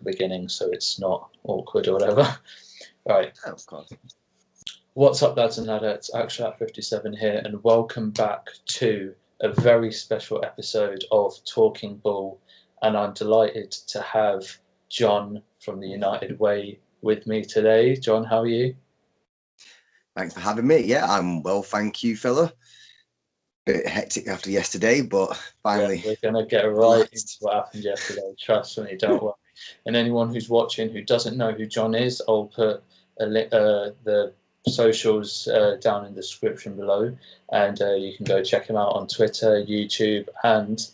beginning so it's not awkward or whatever. Right. Oh, of course. What's up, lads and ladettes? Action57 here, and welcome back to a very special episode of Talking Ball. And I'm delighted to have John from the United Way with me today. John, how are you? Thanks for having me. Yeah, I'm well, thank you, fella. Bit hectic after yesterday, but finally. Yeah, we're going to get right into what happened yesterday. Trust me, don't worry. And anyone who's watching who doesn't know who John is, I'll put the socials down in the description below, and you can go check him out on Twitter, YouTube, and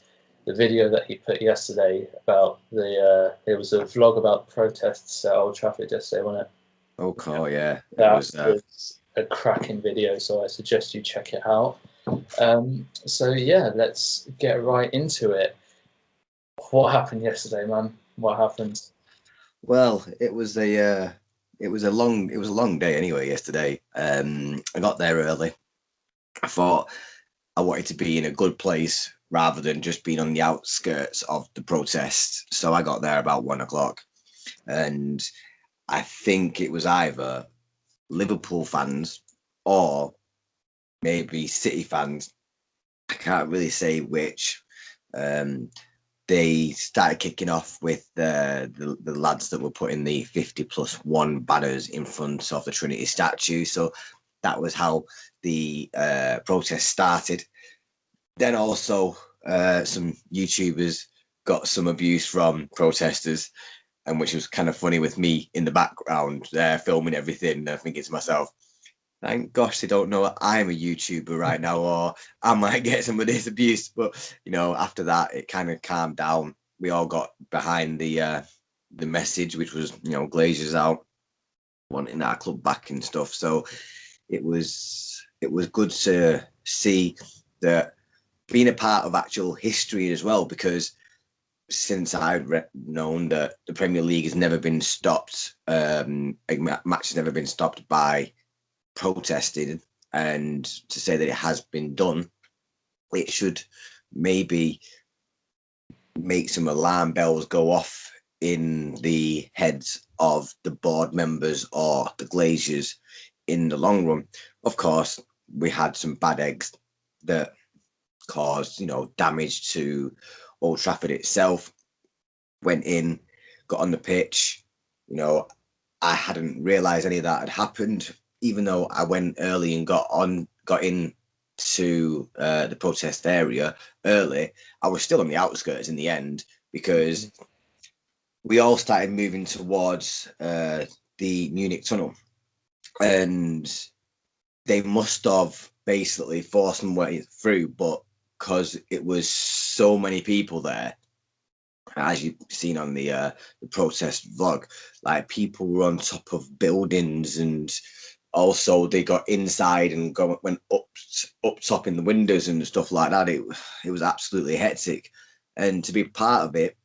the video that he put yesterday about it was a vlog about protests at Old Trafford yesterday, wasn't it? Oh, cool, yeah. That was a cracking video, so I suggest you check it out. So yeah, let's get right into it. What happened yesterday, man? What happened? Well, it was a long day anyway yesterday. I got there early. I thought I wanted to be in a good place rather than just being on the outskirts of the protest. So I got there about 1 o'clock, and I think it was either Liverpool fans or maybe City fans. I can't really say which. They started kicking off with the lads that were putting the 50+1 banners in front of the Trinity statue. So that was how the protest started. Then also some YouTubers got some abuse from protesters, and which was kind of funny with me in the background filming everything. I think it's myself, thank gosh they don't know I'm a YouTuber right now, or I might get some of this abuse. But after that, it kind of calmed down. We all got behind the message, which was Glazers out, wanting our club back and stuff. So it was good to see that being a part of actual history as well, because since I've known that the Premier League has never been stopped, a match has never been stopped by protested, and to say that it has been done, it should maybe make some alarm bells go off in the heads of the board members or the Glazers in the long run. Of course, we had some bad eggs that caused damage to Old Trafford itself. Went in, got on the pitch. I hadn't realised any of that had happened, even though I went early and got in to the protest area early. I was still on the outskirts in the end, because we all started moving towards the Munich tunnel, and they must have basically forced some way through, but because it was so many people there, as you've seen on the protest vlog, like people were on top of buildings, and also they got inside and went up top in the windows and stuff like that. It was absolutely hectic, and to be part of it,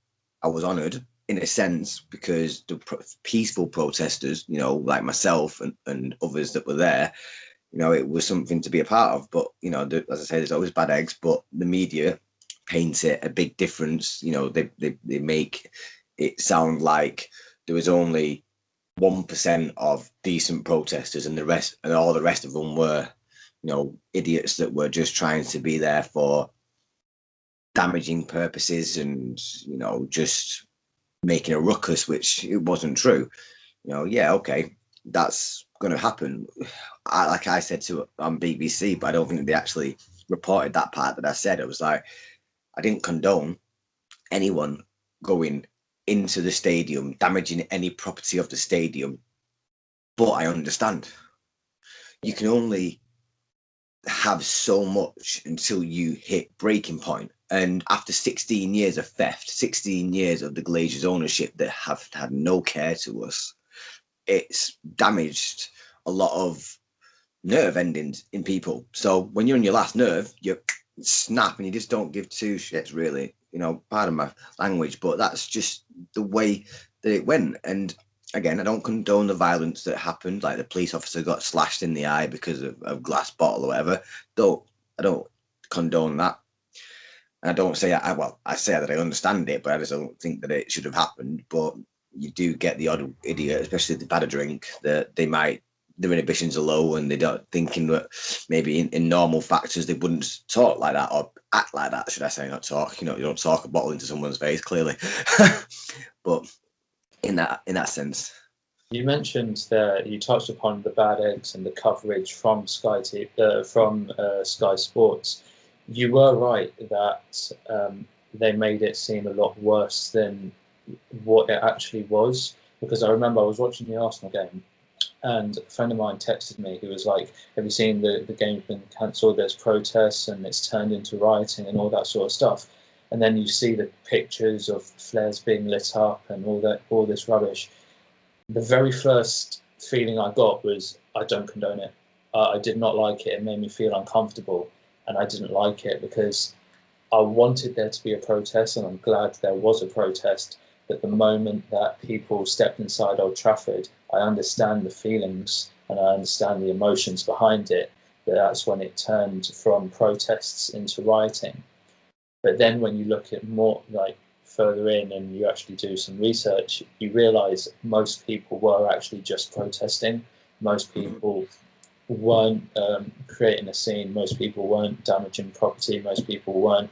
I was honoured in a sense, because the peaceful protesters, like myself and others that were there, it was something to be a part of. But as I say, there's always bad eggs, but the media paint it a big difference. They make it sound like there was only 1% of decent protesters, and all the rest of them were idiots that were just trying to be there for damaging purposes and just making a ruckus, which it wasn't true. Yeah, okay, that's going to happen. Like I said on BBC, but I don't think they actually reported that part that I said. It was like, I didn't condone anyone going into the stadium, damaging any property of the stadium. But I understand you can only have so much until you hit breaking point. And after 16 years of theft, 16 years of the Glazers' ownership that have had no care to us, it's damaged a lot of nerve endings in people. So when you're on your last nerve, you snap and you just don't give two shits, really. Pardon my language, but that's just the way that it went. And again, I don't condone the violence that happened, like the police officer got slashed in the eye because of a glass bottle or whatever. I don't condone that. And I don't say I say that I understand it, but I just don't think that it should have happened. But you do get the odd idiot, especially if they've had a drink, that their inhibitions are low and they don't thinking that maybe in normal factors they wouldn't talk like that or act like that, should I say, not talk. You don't talk a bottle into someone's face, clearly. But in that sense. You mentioned that you touched upon the bad eggs and the coverage from Sky Sports. You were right that they made it seem a lot worse than what it actually was. Because I remember I was watching the Arsenal game, and a friend of mine texted me. He was like, "Have you seen the game's been cancelled? There's protests and it's turned into rioting and all that sort of stuff." And then you see the pictures of flares being lit up and all this rubbish. The very first feeling I got was, I don't condone it. I did not like it. It made me feel uncomfortable, and I didn't like it because I wanted there to be a protest, and I'm glad there was a protest. But the moment that people stepped inside Old Trafford, I understand the feelings and I understand the emotions behind it. But that's when it turned from protests into rioting. But then when you look at more like further in and you actually do some research, you realise most people were actually just protesting. Most people weren't creating a scene. Most people weren't damaging property. Most people weren't,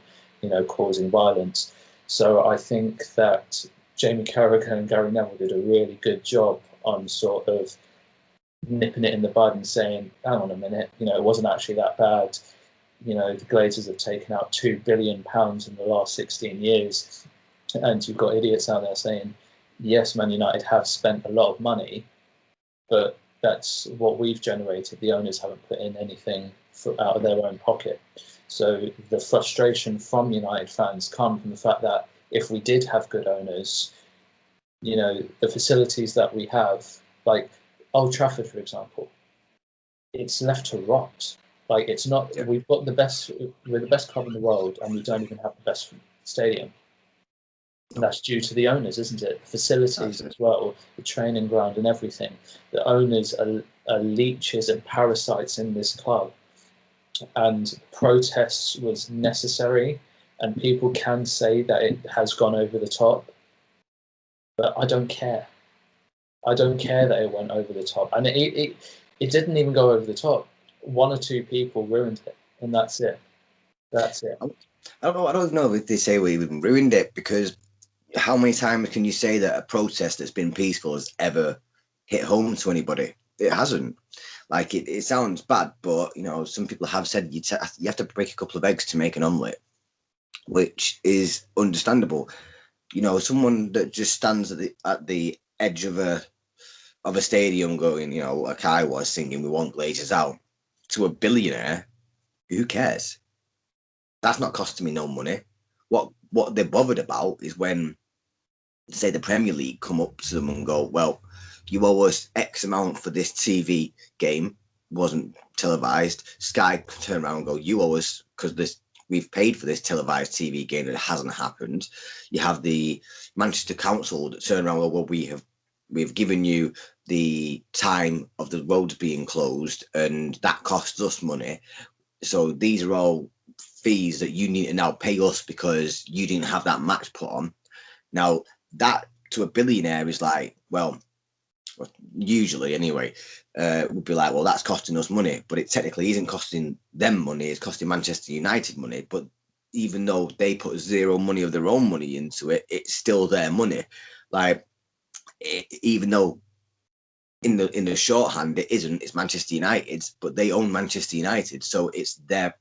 causing violence. So I think that Jamie Carragher and Gary Neville did a really good job on sort of nipping it in the bud and saying, hang on a minute, it wasn't actually that bad. The Glazers have taken out £2 billion in the last 16 years. And you've got idiots out there saying, yes, Man United have spent a lot of money, but that's what we've generated. The owners haven't put in anything out of their own pocket. So the frustration from United fans come from the fact that if we did have good owners, the facilities that we have, like Old Trafford, for example, it's left to rot. Like, it's not. Yeah. We're the best club in the world, and we don't even have the best stadium. And that's due to the owners, isn't it? Facilities as well, the training ground and everything. The owners are leeches and parasites in this club. And protests was necessary, and people can say that it has gone over the top. But I don't care. I don't care that it went over the top. And it didn't even go over the top. One or two people ruined it, and that's it. That's it. I don't know if they say we even ruined it, because how many times can you say that a protest that's been peaceful has ever hit home to anybody? It hasn't. Like, it sounds bad, but some people have said you have to break a couple of eggs to make an omelette, which is understandable. Someone that just stands at the edge of a stadium going, like I was singing, "We want Glazers out," to a billionaire, who cares? That's not costing me no money. What they're bothered about is when, say, the Premier League come up to them and go, "Well, you owe us X amount for this TV game, wasn't televised." Sky turn around and go, "You owe us, because we've paid for this televised TV game that hasn't happened." You have the Manchester Council that turn around and go, "Well, we've given you the time of the roads being closed, and that costs us money. So these are all fees that you need to now pay us because you didn't have that match put on." Now, that to a billionaire is like, well, usually anyway, would be like, well, that's costing us money, but it technically isn't costing them money. It's costing Manchester United money. But even though they put zero money of their own money into it, it's still their money. Like, even though in the shorthand it isn't, it's Manchester United's, but they own Manchester United, so it's their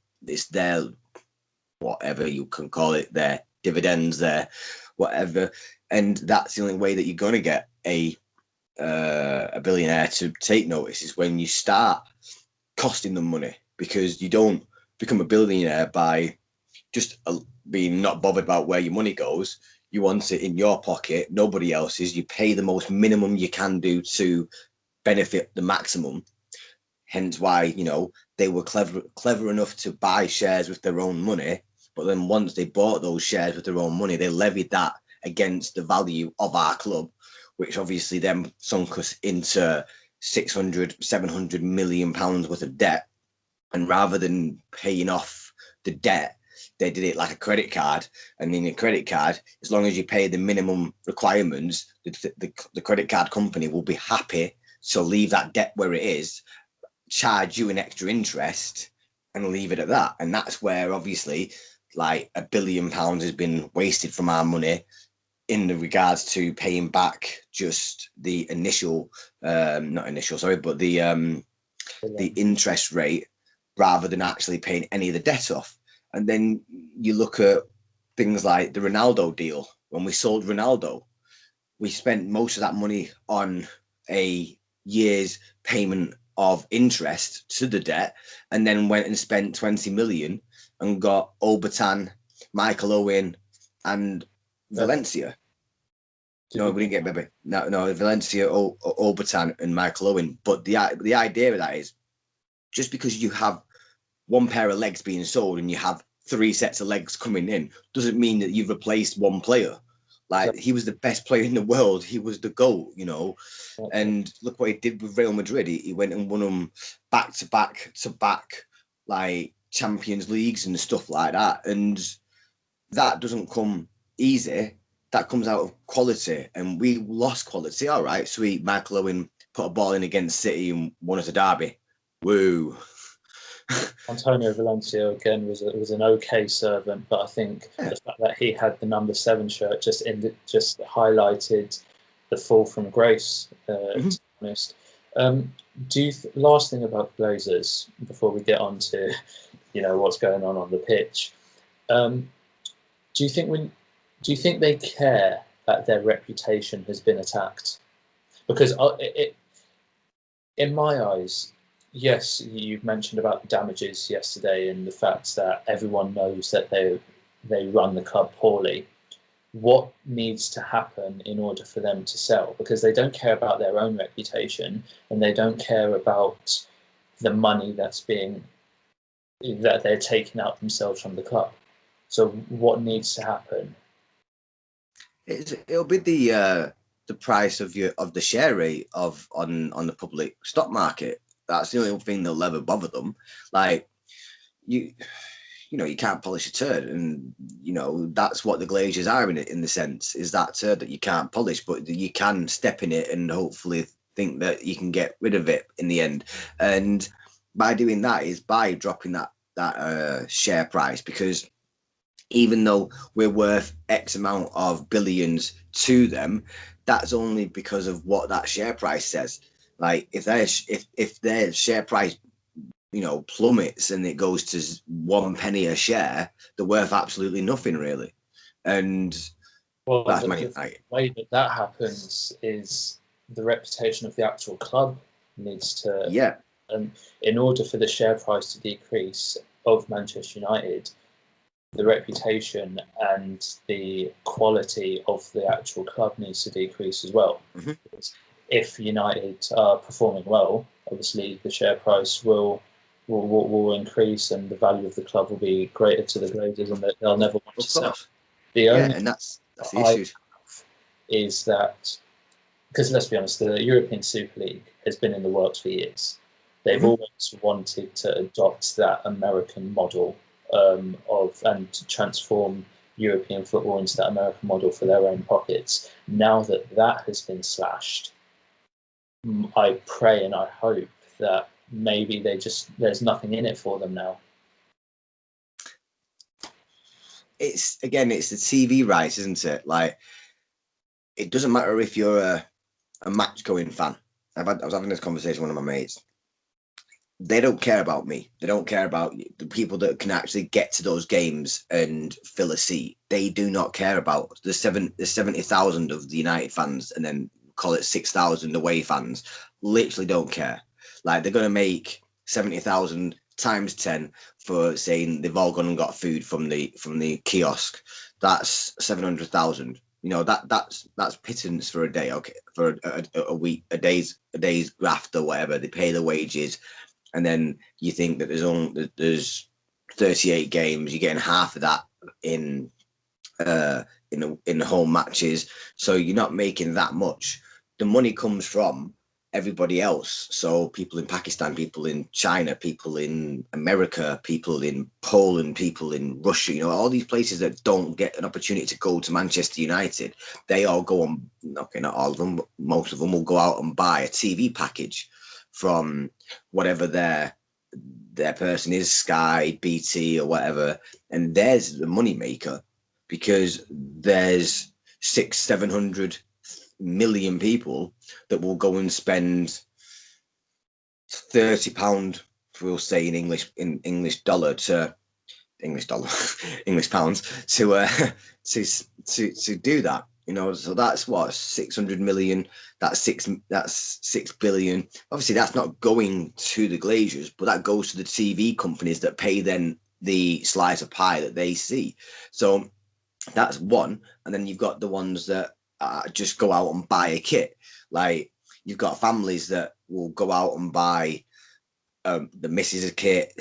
whatever you can call it, their dividends, their whatever. And that's the only way that you're going to get a billionaire to take notice, is when you start costing them money, because you don't become a billionaire by just being not bothered about where your money goes. You want it in your pocket, nobody else's. You pay the most minimum you can do to benefit the maximum. Hence why, they were clever enough to buy shares with their own money. But then once they bought those shares with their own money, they levied that against the value of our club, which obviously then sunk us into 600-700 million pounds worth of debt. And rather than paying off the debt, they did it like a credit card, and in your credit card, as long as you pay the minimum requirements, the credit card company will be happy to leave that debt where it is, charge you an extra interest, and leave it at that. And that's where obviously like £1 billion has been wasted from our money in the regards to paying back just the initial, not initial, sorry, but the interest rate rather than actually paying any of the debt off. And then you look at things like the Ronaldo deal. When we sold Ronaldo, we spent most of that money on a year's payment of interest to the debt, and then went and spent 20 million and got Obertan, Michael Owen, and Valencia. No, we didn't get Bebe. No, Valencia, Obertan, and Michael Owen. But the idea of that is just because you have one pair of legs being sold and you have 3 sets of legs coming in doesn't mean that you've replaced one player. Like, he was the best player in the world. He was the GOAT, you know. And look what he did with Real Madrid. He went and won them back to back, like Champions Leagues and stuff like that. And that doesn't come easy. That comes out of quality. And we lost quality. All right, sweet. Michael Owen put a ball in against City and won us a derby. Woo. Antonio Valencia again was an okay servant, but I think the fact that he had the number 7 shirt just highlighted the fall from grace. To be honest, last thing about Glazers before we get on to what's going on the pitch. Do you think they care that their reputation has been attacked? Because in my eyes, yes, you've mentioned about the damages yesterday and the fact that everyone knows that they run the club poorly. What needs to happen in order for them to sell? Because they don't care about their own reputation and they don't care about the money that they're taking out themselves from the club. So what needs to happen? It'll be the price of the share rate on the public stock market. That's the only thing that'll ever bother them. Like, you can't polish a turd, and that's what the Glazers are in the sense, is that turd that you can't polish, but you can step in it and hopefully think that you can get rid of it in the end. And by doing that is by dropping that share price, because even though we're worth X amount of billions to them, that's only because of what that share price says. Like, if their share price, plummets and it goes to 1 penny a share, they're worth absolutely nothing, really. And the way that happens is the reputation of the actual club needs to. Yeah. And in order for the share price to decrease of Manchester United, the reputation and the quality of the actual club needs to decrease as well. Mm-hmm. Because if United are performing well, obviously the share price will increase and the value of the club will be greater to the Glazers, and they'll never want to sell. The only and that's the issue. Is that, because let's be honest, the European Super League has been in the works for years. They've always wanted to adopt that American model and to transform European football into that American model for their own pockets. Now that has been slashed, I pray and I hope that maybe there's nothing in it for them now. It's the TV rights, isn't it? Like, it doesn't matter if you're a match-going fan. I was having this conversation with one of my mates. They don't care about me. They don't care about the people that can actually get to those games and fill a seat. They do not care about the 70,000 of the United fans, and then call it 6,000 away fans. Literally don't care. Like, they're going to make 70,000 times 10 for saying they've all gone and got food from the kiosk. That's 700,000. That's pittance for a day. Okay, for a week, a day's graft or whatever. They pay the wages. And then you think that there's 38 games, you're getting half of that in home matches, so you're not making that much. The money comes from everybody else. So people in Pakistan, people in China, people in America, people in Poland, people in Russia, you know, all these places that don't get an opportunity to go to Manchester United, they all go on, okay, not all of them, but most of them will go out and buy a TV package from whatever their person is, Sky, BT or whatever. And there's the money maker, because there's 600-700 million people that will go and spend £30, we'll say in English English pounds to do that. You know, so that's what 600 million. That's 6 billion. Obviously, that's not going to the Glazers, but that goes to the TV companies that pay then the slice of pie that they see. So that's one. And then you've got the ones that just go out and buy a kit. Like, you've got families that will go out and buy the missus a kit,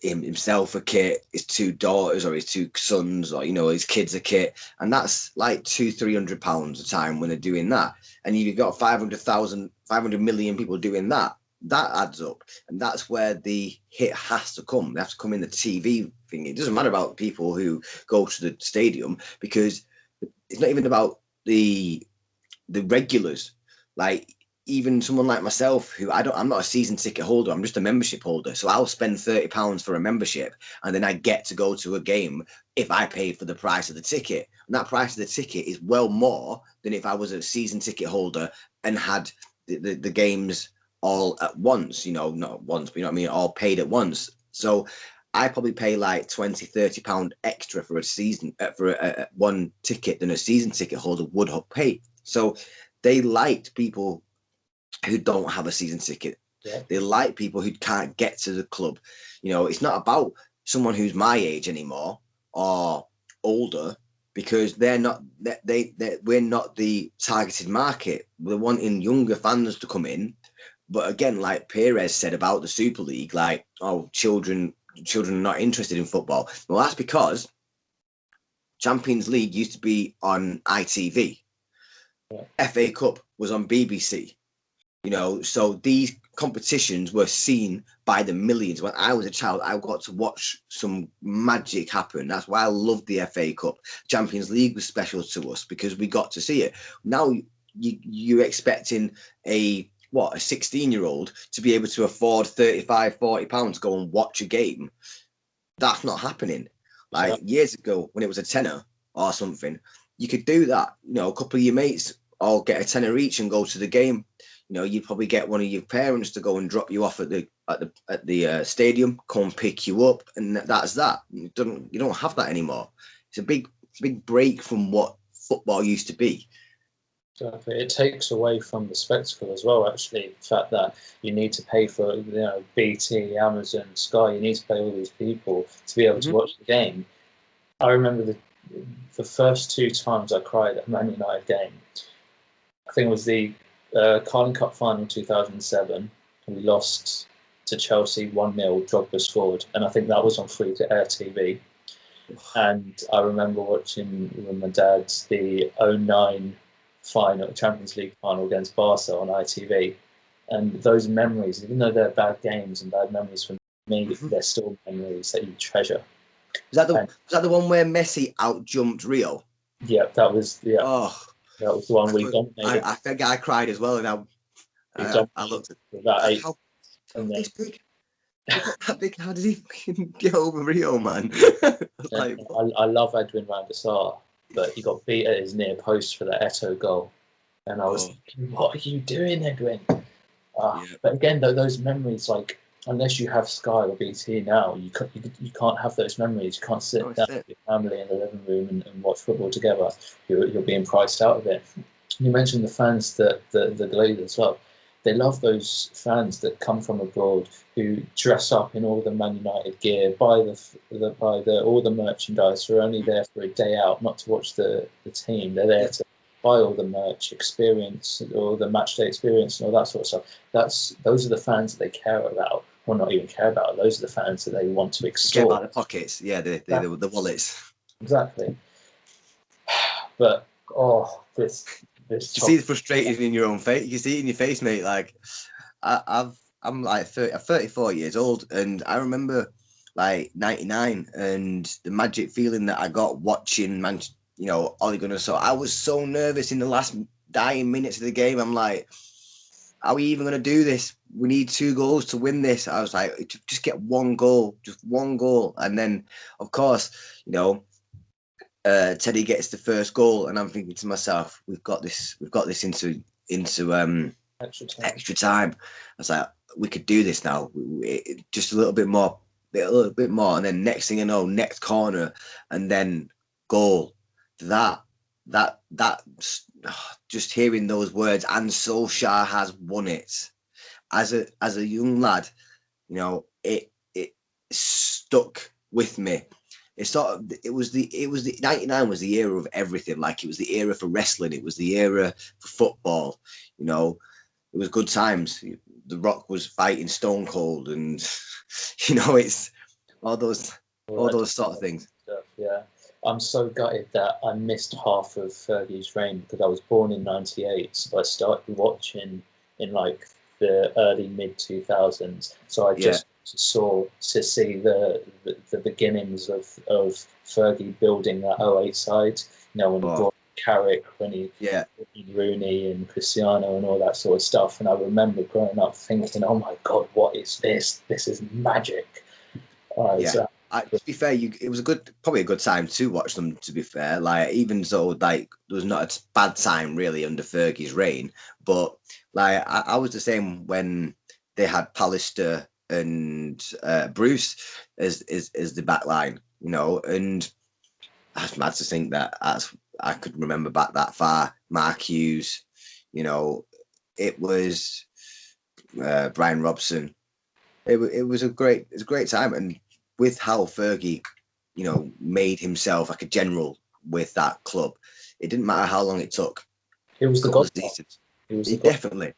himself a kit, his two daughters or his two sons, or, you know, his kids a kit. And that's like £200-300 a time when they're doing that. And you've got 500 million people doing that. That adds up. And that's where the hit has to come. They have to come in the TV thing. It doesn't matter about people who go to the stadium, because it's not even about the regulars. Like, even someone like myself, who I'm not a season ticket holder, I'm just a membership holder. So I'll spend £30 for a membership, and then I get to go to a game if I paid for the price of the ticket. And that price of the ticket is well more than if I was a season ticket holder and had the games all at once, you know, not at once, but you know what I mean, all paid at once. So I probably pay like £20-30 extra for a season for a one ticket than a season ticket holder would have paid. So they liked people who don't have a season ticket. Yeah. They like people who can't get to the club. You know, it's not about someone who's my age anymore or older, because we're not the targeted market. We're wanting younger fans to come in. But again, like Perez said about the Super League, like, oh, children are not interested in football. Well, that's because Champions League used to be on ITV. Yeah. FA Cup was on BBC. You know, so these competitions were seen by the millions. When I was a child, I got to watch some magic happen. That's why I loved the FA Cup. Champions League was special to us because we got to see it. Now you're expecting a 16-year-old to be able to afford £35-40 to go and watch a game. That's not happening. Like, years ago, when it was a tenner or something, you could do that. You know, a couple of your mates all get a tenner each and go to the game. You know, you'd probably get one of your parents to go and drop you off at the stadium, come pick you up, and that's that. You don't have that anymore. It's a big break from what football used to be. Exactly. It takes away from the spectacle as well, actually. The fact that you need to pay for, you know, BT, Amazon, Sky, you need to pay all these people to be able to watch the game. I remember the first two times I cried at a Man United game. I think it was the Carling Cup final 2007. We lost to Chelsea 1-0. Drogba scored, and I think that was on free-to-air TV. And I remember watching with my dad the 2009 final, Champions League final against Barca on ITV. And those memories, even though they're bad games and bad memories for me, they're still memories that you treasure. Was that the one where Messi out-jumped Rio? Yeah, that was Oh, that was the one we dominated. I think I cried as well, and I looked at that. How this big? That big? How did he get over Rio, man? Like, I love Edwin van der Sar, but he got beat at his near post for the Eto'o goal, and I was thinking, what are you doing, Edwin? But again, those memories, like, unless you have Sky or BT now, you can't have those memories. You can't sit down with your family in the living room and watch football together. You're being priced out of it. You mentioned the fans that the Glazers love. They love those fans that come from abroad who dress up in all the Man United gear, buy all the merchandise. Who are only there for a day out, not to watch the team. They're there to buy all the merch, experience all the match day experience and all that sort of stuff. Those are the fans that they care about. Well, not even care about. Those are the fans that they want to extort. Care about the pockets, the wallets. Exactly. But It's You see the frustration in your own face. You see it in your face, mate. Like I'm like 30, I'm 34 years old, and I remember like 99 and the magic feeling that I got watching Ole Gunnar Solskjaer. I was so nervous in the last dying minutes of the game. I'm like, are we even going to do this? We need 2 goals to win this. I was like, just get 1 goal, just 1 goal. And then, of course, Teddy gets the first goal, and I'm thinking to myself, we've got this into extra time. I was like, we could do this now. Just a little bit more, and then next thing you know, next corner, and then goal. That just hearing those words, and Solskjaer has won it. As a young lad, it stuck with me. It was the 99 was the era of everything. Like, it was the era for wrestling. It was the era for football. It was good times. The Rock was fighting Stone Cold, and it's all those sort of things. Stuff, yeah. I'm so gutted that I missed half of Fergie's reign because I was born in '98, so I started watching in like the early mid 2000s. So I just saw to see the beginnings of Fergie building that '08 side. When he brought Carrick, when he Rooney and Cristiano and all that sort of stuff. And I remember growing up thinking, "Oh my God, what is this? This is magic." To be fair, it was probably a good time to watch them. To be fair, like, even though like there was not a bad time really under Fergie's reign, but like I was the same when they had Pallister and Bruce as the back line, and that's mad to think that I could remember back that far. Mark Hughes, it was Brian Robson. It was a great time, and with how Fergie, made himself like a general with that club, it didn't matter how long it took. It was the goal. Definitely,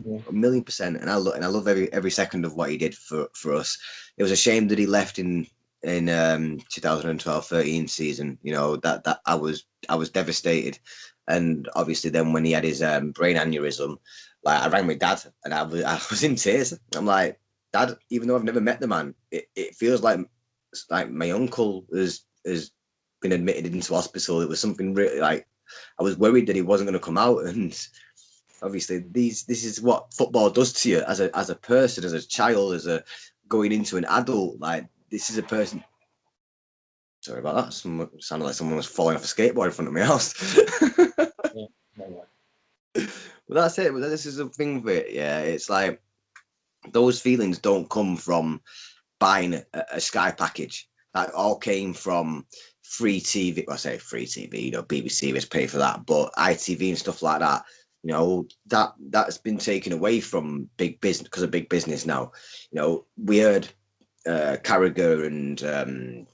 1,000,000%. And I love every second of what he did for us. It was a shame that he left in 2012-13 season. That I was devastated, and obviously then when he had his brain aneurysm, like, I rang my dad and I was in tears. I'm like, Dad, even though I've never met the man, it feels like my uncle has been admitted into hospital. It was something really, like, I was worried that he wasn't going to come out, and obviously this is what football does to you as a person, as a child, going into an adult. Like, this is a person. Sorry about that. Sounded like someone was falling off a skateboard in front of my house. Well, that's it. This is the thing with it. Yeah, it's like those feelings don't come from buying a Sky package. That all came from free TV. Well, I say free TV. BBC was paid for that, but ITV and stuff like that. That's been taken away from big business because of big business now. We heard Carragher and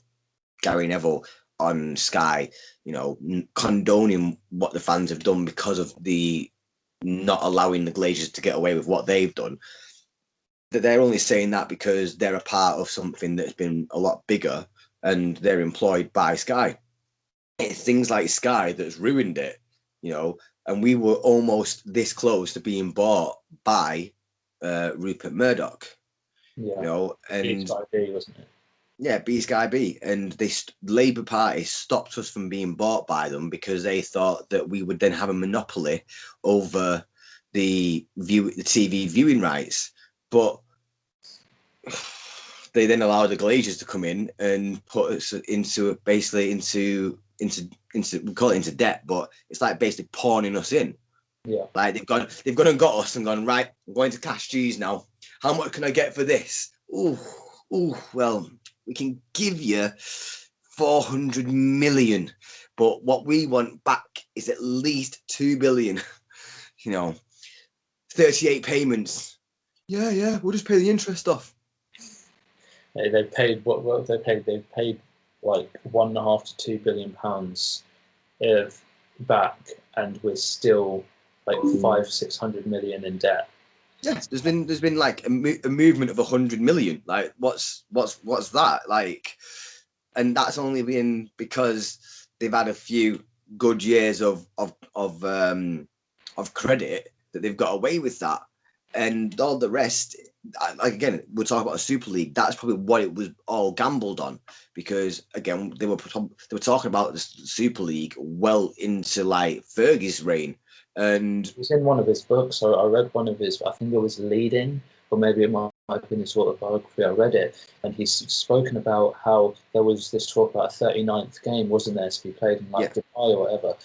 Gary Neville on Sky, condoning what the fans have done because of the not allowing the Glazers to get away with what they've done. That they're only saying that because they're a part of something that's been a lot bigger and they're employed by Sky. It's things like Sky that's ruined it, and we were almost this close to being bought by Rupert Murdoch. And B, wasn't it? Yeah, B Sky B, and the Labour Party stopped us from being bought by them because they thought that we would then have a monopoly over the TV viewing rights. But they then allowed the Glazers to come in and put us into we call it into debt, but it's like basically pawning us in. Yeah, like they've gone and got us and gone, right, I'm going to cash G's now. How much can I get for this? Well, we can give you 400 million, but what we want back is at least 2 billion. 38 payments. Yeah, we'll just pay the interest off. They paid what they paid. They paid like £1.5 to £2 billion back, and we're still like 500-600 million in debt. Yes, there's been like a movement of 100 million. Like, what's that like? And that's only been because they've had a few good years of of credit that they've got away with that. And all the rest, like again, we'll talk about a Super League. That's probably what it was all gambled on, because again, they were talking about the Super League well into like Fergie's reign. And it was in one of his books. So I read one of his. I think it was Leading, or maybe it might have been his autobiography. I read it, and he's spoken about how there was this talk about a 39th game, wasn't there, to be played in like Dubai or whatever.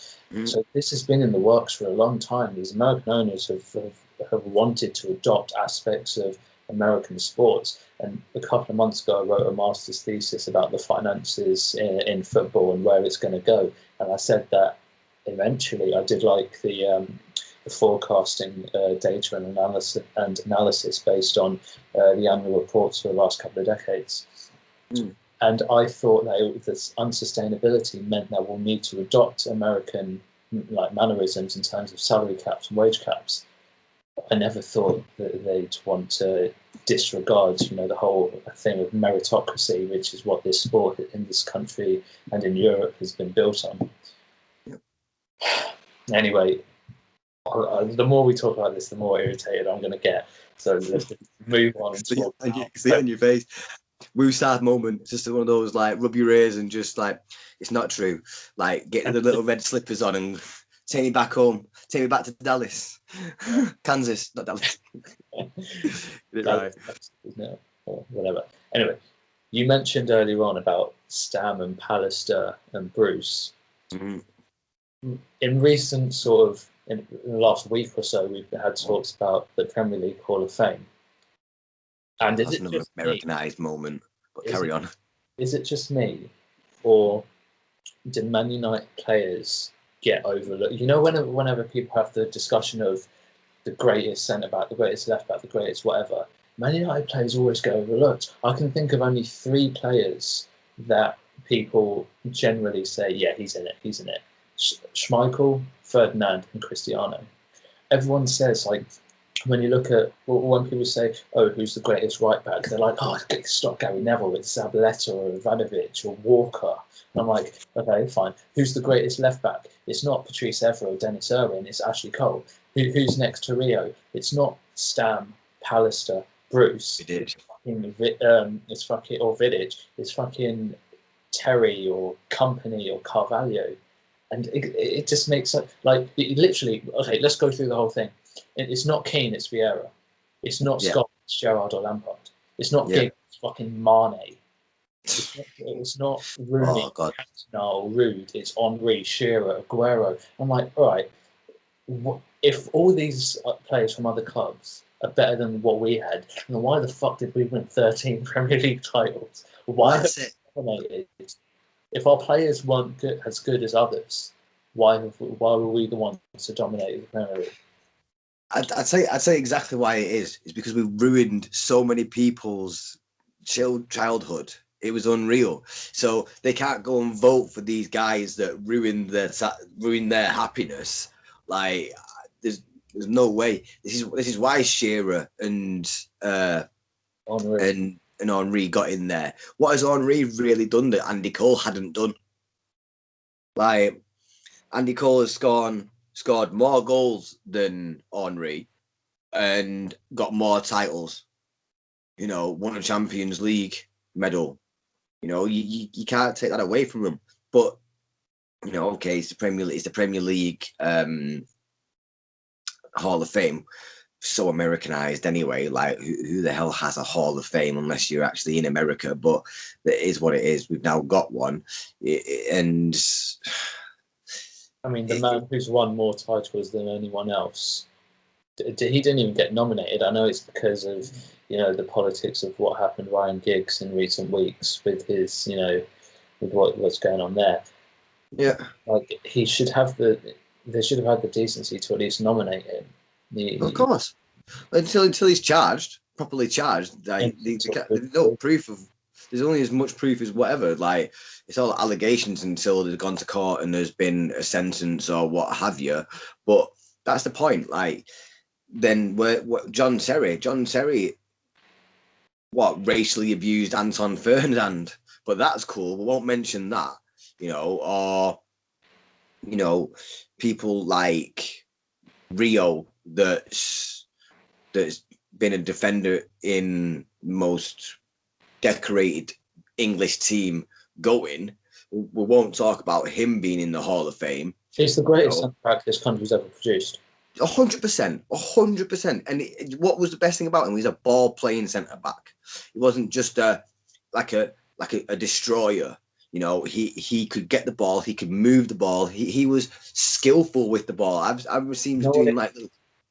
So this has been in the works for a long time. These American owners have wanted to adopt aspects of American sports. And a couple of months ago, I wrote a master's thesis about the finances in football and where it's going to go. And I said that eventually, I did like the forecasting data and analysis based on the annual reports for the last couple of decades. And I thought that this unsustainability meant that we'll need to adopt American like mannerisms in terms of salary caps and wage caps. I never thought that they'd want to disregard, the whole thing of meritocracy, which is what this sport in this country and in Europe has been built on. Anyway, the more we talk about this, the more irritated I'm going to get. So let's move on and talk. See it on your face. Woo sad moment. It's just one of those like rub your ears and just like it's not true. Like get the little red slippers on and take me back home. Take me back to Dallas, Kansas, not Dallas. Right. No, or whatever. Anyway, you mentioned earlier on about Stam and Pallister and Bruce. In recent in the last week or so, we've had talks about the Premier League Hall of Fame. And that's another Americanized moment, but carry on. Is it just me, or do Man United players get overlooked? Whenever people have the discussion of the greatest centre-back, the greatest left-back, the greatest whatever, Man United players always get overlooked. I can think of only 3 players that people generally say, yeah, he's in it. Schmeichel, Ferdinand, and Cristiano. Everyone says, like, when you look at, when people say, oh, who's the greatest right back, they're like, oh, it's not Gary Neville, it's Zabaleta or Ivanovic or Walker. And I'm like, okay, fine. Who's the greatest left back? It's not Patrice Evra or Dennis Irwin, it's Ashley Cole. Who's next to Rio? It's not Stam, Pallister, Bruce. It's fucking or Vidic. It's fucking Terry or Company or Carvalho. And it just makes it like literally. Okay, let's go through the whole thing. It's not Keane, it's Vieira. It's not Scott, it's Gerrard or Lampard. It's not Giggs, it's fucking Mane. It's not Rooney, or Rude. It's Henry, Shearer, Aguero. I'm like, all right. If all these players from other clubs are better than what we had, then why the fuck did we win 13 Premier League titles? Why have we dominated? If our players weren't as good as others, why were we the ones to dominate the Premier League? I'd say exactly why it is. It's because we ruined so many people's childhood. It was unreal. So they can't go and vote for these guys that ruin their happiness. Like there's no way. This is why Shearer and Henry got in there. What has Henry really done that Andy Cole hadn't done? Like Andy Cole has scored more goals than Henry and got more titles. Won a Champions League medal. You can't take that away from him. But okay, it's the Premier League Hall of Fame. So Americanized anyway. Like who the hell has a Hall of Fame unless you're actually in America? But it is what it is. We've now got one, and I mean, the man who's won more titles than anyone else, he didn't even get nominated. I know it's because of the politics of what happened to Ryan Giggs in recent weeks with his with what's going on there. Yeah, like they should have had the decency to at least nominate him. Of course, until he's properly charged. Like, there's no proof of. There's only as much proof as whatever. Like it's all allegations until they've gone to court and there's been a sentence or what have you. But that's the point. Like then, John Terry, racially abused Anton Ferdinand? But that's cool. We won't mention that. Or people like Rio that's been a defender in most decorated English team going. We won't talk about him being in the Hall of Fame. He's the greatest centre back this country's ever produced. 100%, 100%. And what was the best thing about him? He was a ball-playing centre back. He wasn't just a destroyer. You know, he could get the ball. He could move the ball. He was skillful with the ball. I've seen him doing like.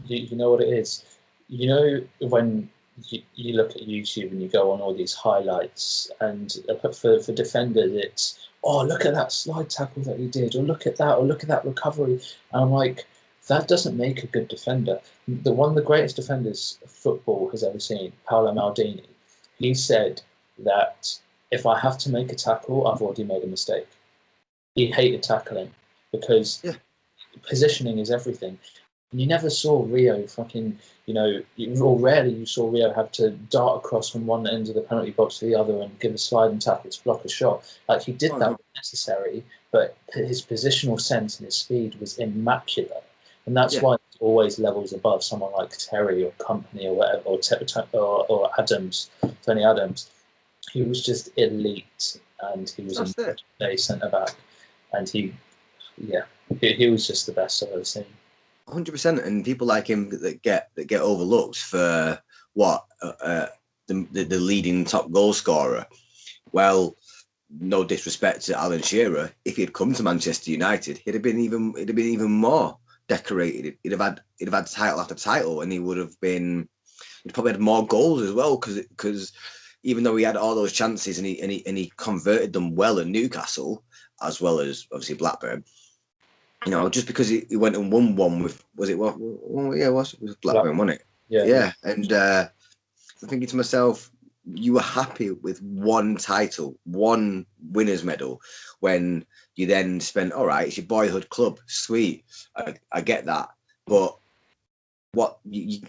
You know what it is. You know when you look at YouTube and you go on all these highlights, and for defenders, it's look at that slide tackle that he did, or look at that recovery. And I'm like, that doesn't make a good defender. One of the greatest defenders football has ever seen, Paolo Maldini, he said that if I have to make a tackle, I've already made a mistake. He hated tackling because positioning is everything. And you never saw Rio or rarely you saw Rio have to dart across from one end of the penalty box to the other and give a sliding tackle to block a shot. Like, he did that when necessary, but his positional sense and his speed was immaculate. And that's why he always levels above someone like Terry or Company or whatever, or Adams, Tony Adams. He was just elite, and he was a centre back, and he was just the best I've ever seen. 100%, and people like him that get overlooked for the leading top goal scorer. Well, no disrespect to Alan Shearer, if he had come to Manchester United, it'd have been even more decorated. He'd have had title after title, and he'd probably had more goals as well, because even though he had all those chances and he converted them well at Newcastle as well as obviously Blackburn. You know, just because he went and won one with, was it Blackburn, wasn't it? Yeah. And I'm thinking to myself, you were happy with one title, one winner's medal, when you then spent, all right, it's your boyhood club, sweet, I get that, but what you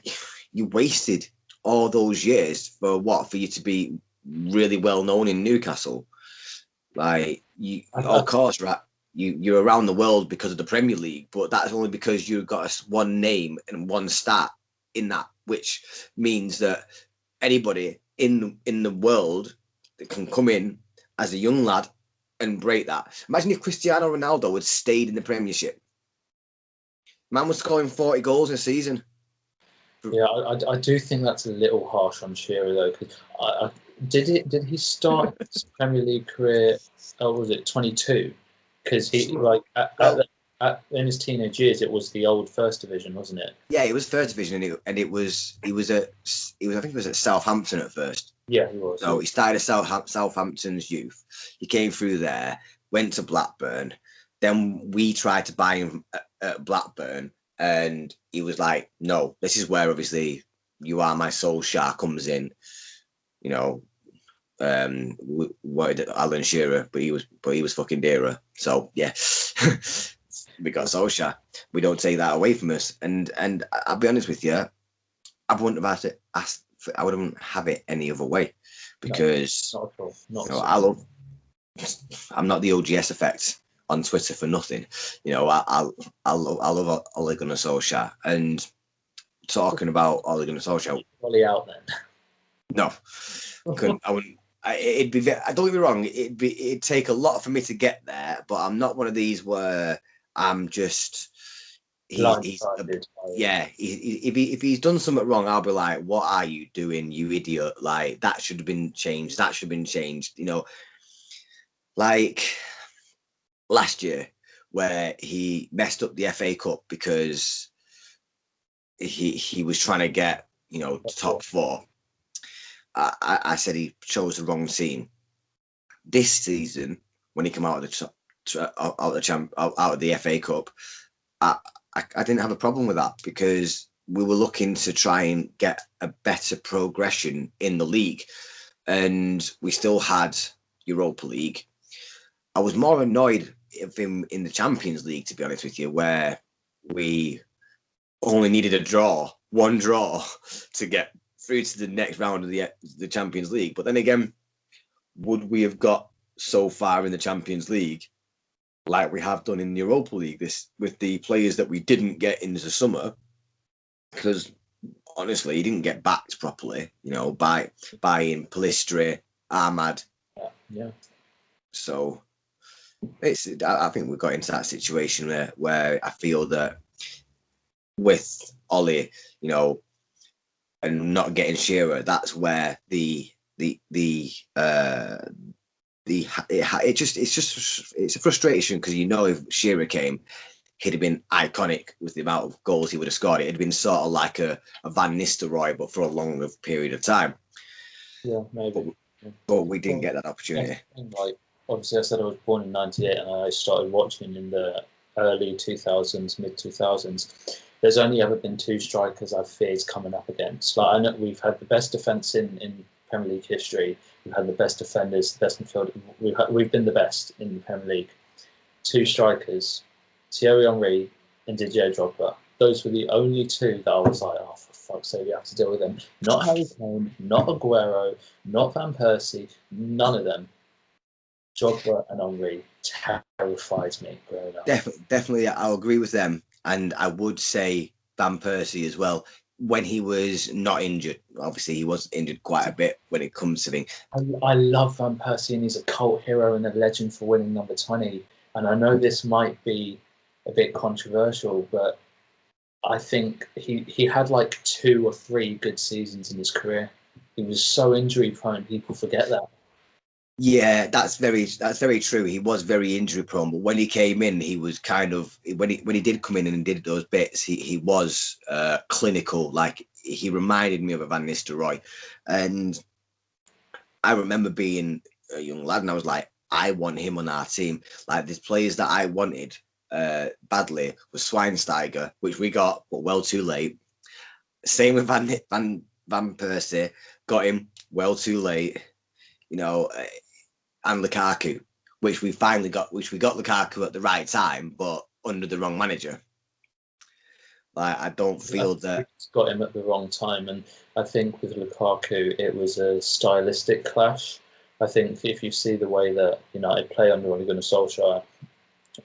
wasted all those years for you to be really well known in Newcastle, like of course, right? You're around the world because of the Premier League, but that's only because you've got one name and one stat in that, which means that anybody in the world that can come in as a young lad and break that. Imagine if Cristiano Ronaldo had stayed in the Premiership. Man was scoring 40 goals in a season. Yeah, I do think that's a little harsh on Shearer though, because did he start his Premier League career? Was it 22? Because he in his teenage years, it was the old First Division, wasn't it? Yeah, it was First Division, and he was I think it was at Southampton at first. Yeah, he was. So he started at Southampton's youth. He came through there, went to Blackburn. Then we tried to buy him at Blackburn, and he was like, "No, this is where obviously You Are My Solskjaer comes in." You know. What Alan Shearer, but he was fucking dearer. So yeah, we got Solskjaer. We don't take that away from us. And I'll be honest with you, I wouldn't have it any other way, because I'm not the OGS effect on Twitter for nothing. You know, I love Ole Gunnar Solskjaer, and talking about Ole Gunnar Solskjaer. Ollie out then. No, I wouldn't. It'd be. Don't get me wrong. It'd take a lot for me to get there, but I'm not one of these where I'm just. If he's done something wrong, I'll be like, "What are you doing, you idiot? Like, that should have been changed. That should have been changed." You know, like last year where he messed up the FA Cup because he was trying to get the top four. I said he chose the wrong team. This season, when he came out of the FA Cup, I didn't have a problem with that, because we were looking to try and get a better progression in the league, and we still had Europa League. I was more annoyed of him in the Champions League, to be honest with you, where we only needed one draw to get through to the next round of the Champions League. But then again, would we have got so far in the Champions League like we have done in the Europa League with the players that we didn't get in the summer? because honestly, he didn't get backed properly, by buying Palistri, Ahmad. Yeah. So I think we've got into that situation where I feel that with Ollie, and not getting Shearer, that's where it's a frustration, because if Shearer came, he'd have been iconic with the amount of goals he would have scored. It'd have been sort of like a Van Nistelrooy, but for a longer period of time. Yeah, maybe. But we didn't get that opportunity. Like, obviously, I said I was born in '98, and I started watching in the early 2000s, mid 2000s. There's only ever been two strikers I've feared coming up against. Like, I know we've had the best defence in Premier League history. We've had the best defenders, the best midfield. We've been the best in the Premier League. Two strikers, Thierry Henry and Didier Drogba. Those were the only two that I was like, oh, for fuck's sake, we have to deal with them. Not Harry Kane, not Aguero, not Van Persie, none of them. Drogba and Henry terrified me growing up. Definitely, I'll agree with them. And I would say Van Persie as well, when he was not injured. Obviously, he was injured quite a bit when it comes to things. I love Van Persie, and he's a cult hero and a legend for winning number 20. And I know this might be a bit controversial, but I think he had like 2 or 3 good seasons in his career. He was so injury prone, people forget that. Yeah, that's very true. He was very injury prone, but when he came in, he was kind of when he did come in and did those bits, he was clinical. Like, he reminded me of a Van Nistelrooy, and I remember being a young lad, and I was like, I want him on our team. Like, there's players that I wanted badly was Schweinsteiger, which we got, but well too late. Same with Van Persie, got him well too late. And Lukaku, which we got Lukaku at the right time, but under the wrong manager. Like, I don't feel that got him at the wrong time, and I think with Lukaku, it was a stylistic clash. I think if you see the way that United play under Ole Gunnar Solskjaer,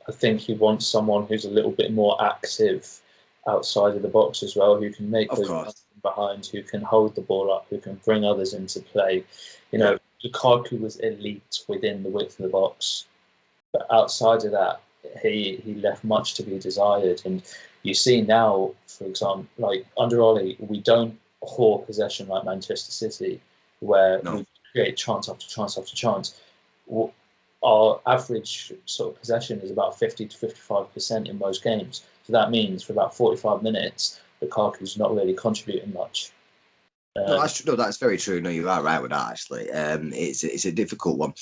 I think he wants someone who's a little bit more active outside of the box as well, who can make those runs behind, who can hold the ball up, who can bring others into play. Lukaku was elite within the width of the box, but outside of that, he left much to be desired. And you see now, for example, like under Ole, we don't hoard possession like Manchester City, where we create chance after chance after chance. Our average sort of possession is about 50 to 55% in most games. So that means for about 45 minutes, Lukaku's not really contributing much. That's very true. No, you are right with that. Actually, it's a difficult one.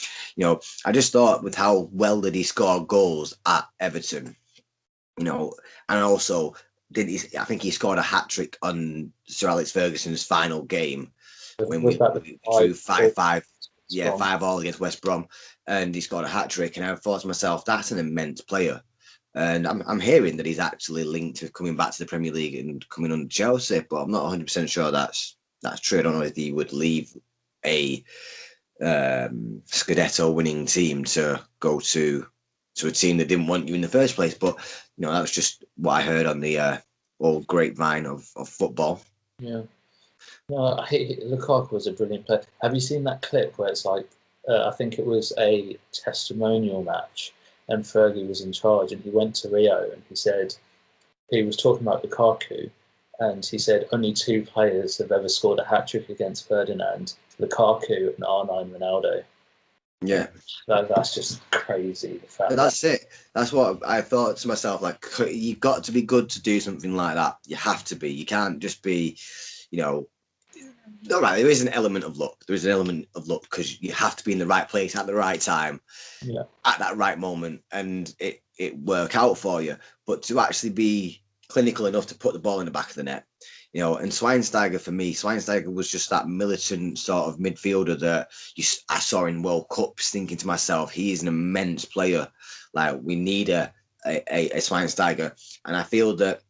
I just thought with how well did he score goals at Everton, and also I think he scored a hat trick on Sir Alex Ferguson's final game when we drew 5-5. Yeah, 5-5 against West Brom, and he scored a hat trick. And I thought to myself, that's an immense player. And I'm hearing that he's actually linked to coming back to the Premier League and coming under Chelsea, but I'm not 100% sure that's true. I don't know if he would leave a Scudetto winning team to go to a team that didn't want you in the first place. But that was just what I heard on the old grapevine of football. Yeah. No, Lukaku was a brilliant player. Have you seen that clip where it's like, I think it was a testimonial match, and Fergie was in charge, and he went to Rio, and he said, he was talking about Lukaku, and he said only 2 players have ever scored a hat-trick against Ferdinand, Lukaku and R9 Ronaldo. Yeah. That's just crazy. That's it. That's what I thought to myself, like, you've got to be good to do something like that. You have to be. You can't just be, all right, there is an element of luck. There is an element of luck because you have to be in the right place at the right time, at that right moment, and it work out for you. But to actually be clinical enough to put the ball in the back of the net, and Schweinsteiger, for me, was just that militant sort of midfielder that I saw in World Cups, thinking to myself, he is an immense player. Like, we need a Schweinsteiger. And I feel that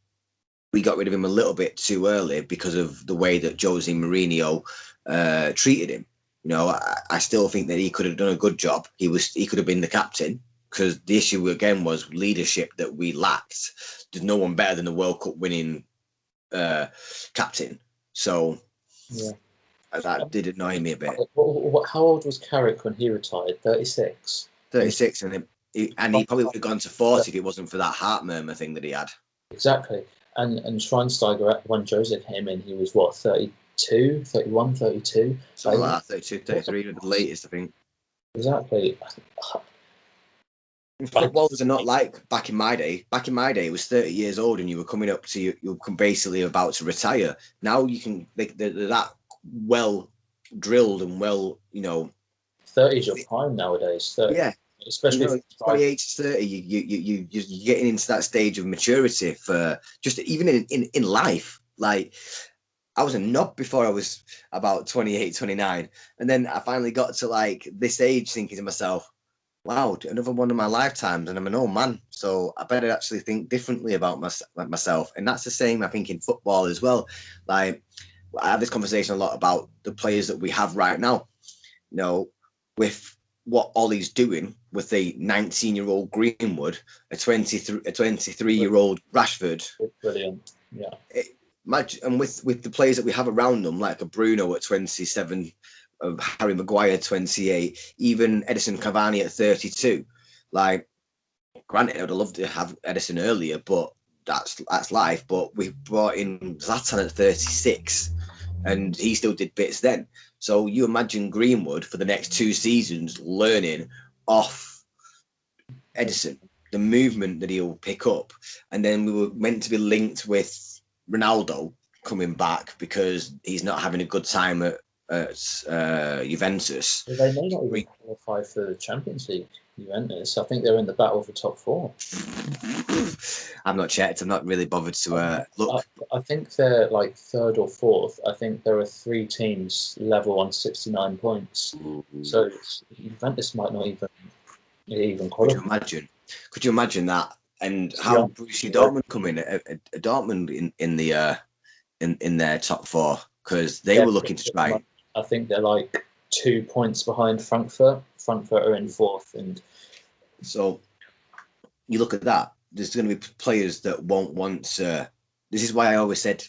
we got rid of him a little bit too early because of the way that Jose Mourinho treated him. I still think that he could have done a good job. He could have been the captain, because the issue again was leadership that we lacked. There's no one better than the World Cup winning captain. So Yeah. that did annoy me a bit. How old was Carrick when he retired? 36. 36, and he probably would have gone to 40 if it wasn't for that heart murmur thing that he had. Exactly. And Schweinsteiger, when Jose came in, he was what, 32, 31, 32? Something like that, 32, 33, the latest, I think. Exactly. Footballers are not like back in my day. Back in my day, it was 30 years old and you were coming up to, you were basically about to retire. Now you can, they're that well drilled and well, 30 is your prime nowadays. 30. Yeah. Especially 28 to 30, you're getting into that stage of maturity for just even in life. Like, I was a knob before I was about 28, 29. And then I finally got to like this age thinking to myself, wow, another one of my lifetimes, and I'm an old man. So I better actually think differently about myself. And that's the same, I think, in football as well. Like, I have this conversation a lot about the players that we have right now. With what Ollie's doing with a 19-year-old Greenwood, a 23-year-old Rashford. Brilliant. Yeah. And with the players that we have around them, like a Bruno at 27, of Harry Maguire 28, even Edison Cavani at 32. Like, granted, I would have loved to have Edison earlier, but that's life. But we brought in Zlatan at 36, and he still did bits then. So you imagine Greenwood for the next 2 seasons learning off Edison, the movement that he'll pick up. And then we were meant to be linked with Ronaldo coming back because he's not having a good time at Juventus. Well, they may not even qualify for the Champions League, Juventus. I think they're in the battle for top 4. I've not checked. I'm not really bothered to look. I think they're like 3rd or 4th. I think there are 3 teams level on 69 points. So Juventus might not even qualify. Could you imagine that? And how Borussia Dortmund come in? Dortmund in their top 4 because they were looking to try. I think they're like 2 points behind Frankfurt. Frankfurt are in 4th, and so you look at that. There's going to be players that won't want to. This is why I always said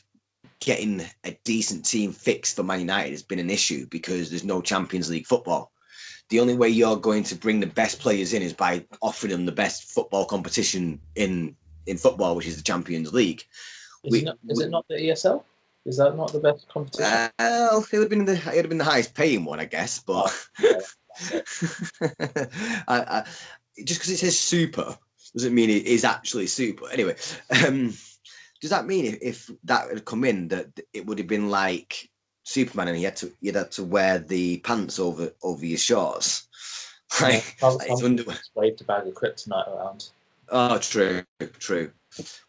getting a decent team fixed for Man United has been an issue because there's no Champions League football. The only way you're going to bring the best players in is by offering them the best football competition in football, which is the Champions League. Is it not the ESL? Is that not the best competition? Well, it would have been the highest paying one, I guess. But just because it says super doesn't mean it is actually super. Anyway, does that mean if that had come in that it would have been like Superman and you'd had to wear the pants over your shorts? Like, it's underwear. Waved a bag of kryptonite around. Oh, true.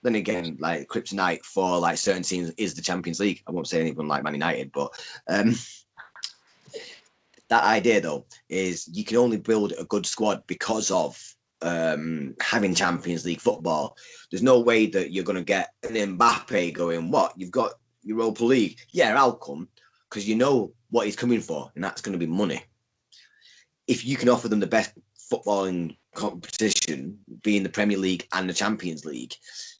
Then again, like kryptonite for like certain teams is the Champions League. I won't say anyone like Man United, but that idea though is you can only build a good squad because of having Champions League football. There's no way that you're going to get an Mbappe going, what? You've got Europa League. Yeah, I'll come because you know what he's coming for, and that's going to be money. If you can offer them the best footballing competition, being the Premier League and the Champions League,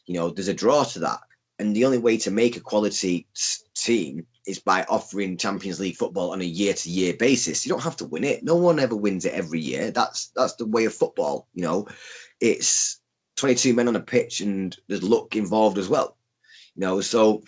there's a draw to that. And the only way to make a quality team is by offering Champions League football on a year-to-year basis. You don't have to win it. No one ever wins it every year. That's the way of football. It's 22 men on a pitch and there's luck involved as well. So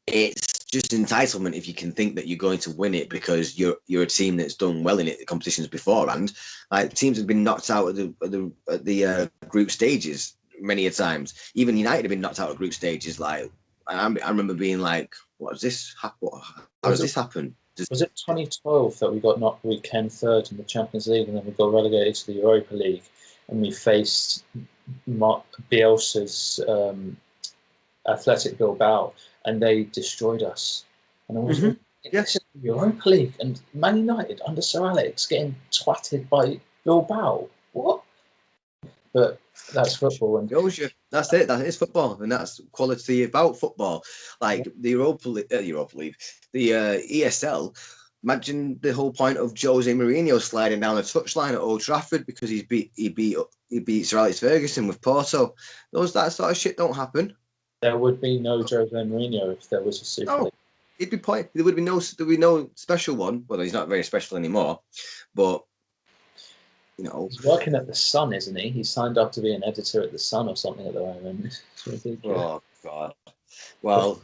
it's just entitlement if you can think that you're going to win it because you're a team that's done well in it, the competitions beforehand. Like, teams have been knocked out at the group stages many a times. Even United have been knocked out of group stages. Like, I remember being like, "What is this? How does this happen?" Was it 2012 that we came 3rd in the Champions League and then we got relegated to the Europa League and we faced Bielsa's Athletic Bilbao and they destroyed us? And I was like, yes, Europa League and Man United under Sir Alex getting twatted by Bilbao. What? But that's football. And that's it. That is football, and that's quality about football. Like the Europa League, the ESL. Imagine the whole point of Jose Mourinho sliding down the touchline at Old Trafford because he beat Sir Alex Ferguson with Porto. That sort of shit don't happen. There would be no Jose Mourinho if there was a Super League. It'd be point. There would be no special one. Well, he's not very special anymore, but he's working at the Sun, isn't he? He's signed up to be an editor at the Sun or something at the moment. Oh God. Well,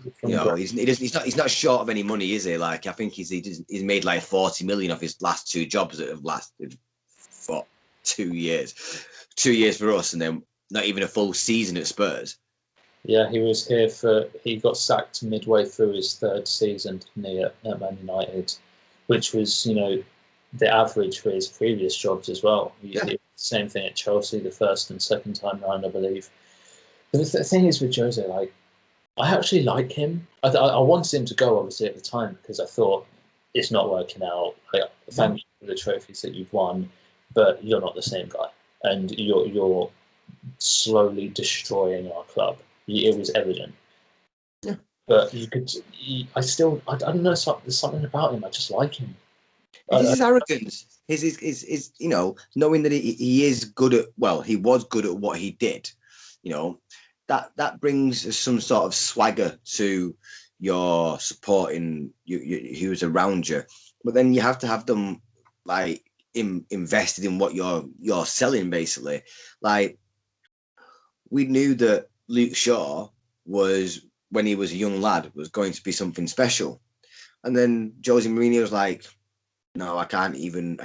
he's not short of any money, is he? Like, I think he's made like 40 million off his last two jobs that have lasted for 2 years. 2 years for us, and then not even a full season at Spurs. Yeah, he got sacked midway through his third season at Man United, which was, the average for his previous jobs as well. Same thing at Chelsea, the first and second time round, I believe. But the thing is with Jose, like, I actually like him. I wanted him to go, obviously, at the time, because I thought it's not working out. Thank you for the trophies that you've won, but you're not the same guy. And you're slowly destroying our club. It was evident. Yeah. But I don't know, there's something about him. I just like him. It's his arrogance. His knowing that he is good at, he was good at what he did, that brings some sort of swagger to your supporting who's around you. But then you have to have them like invested in what you're selling, basically. Like, we knew that Luke Shaw was, when he was a young lad, was going to be something special, and then Jose Mourinho was like, no, I can't even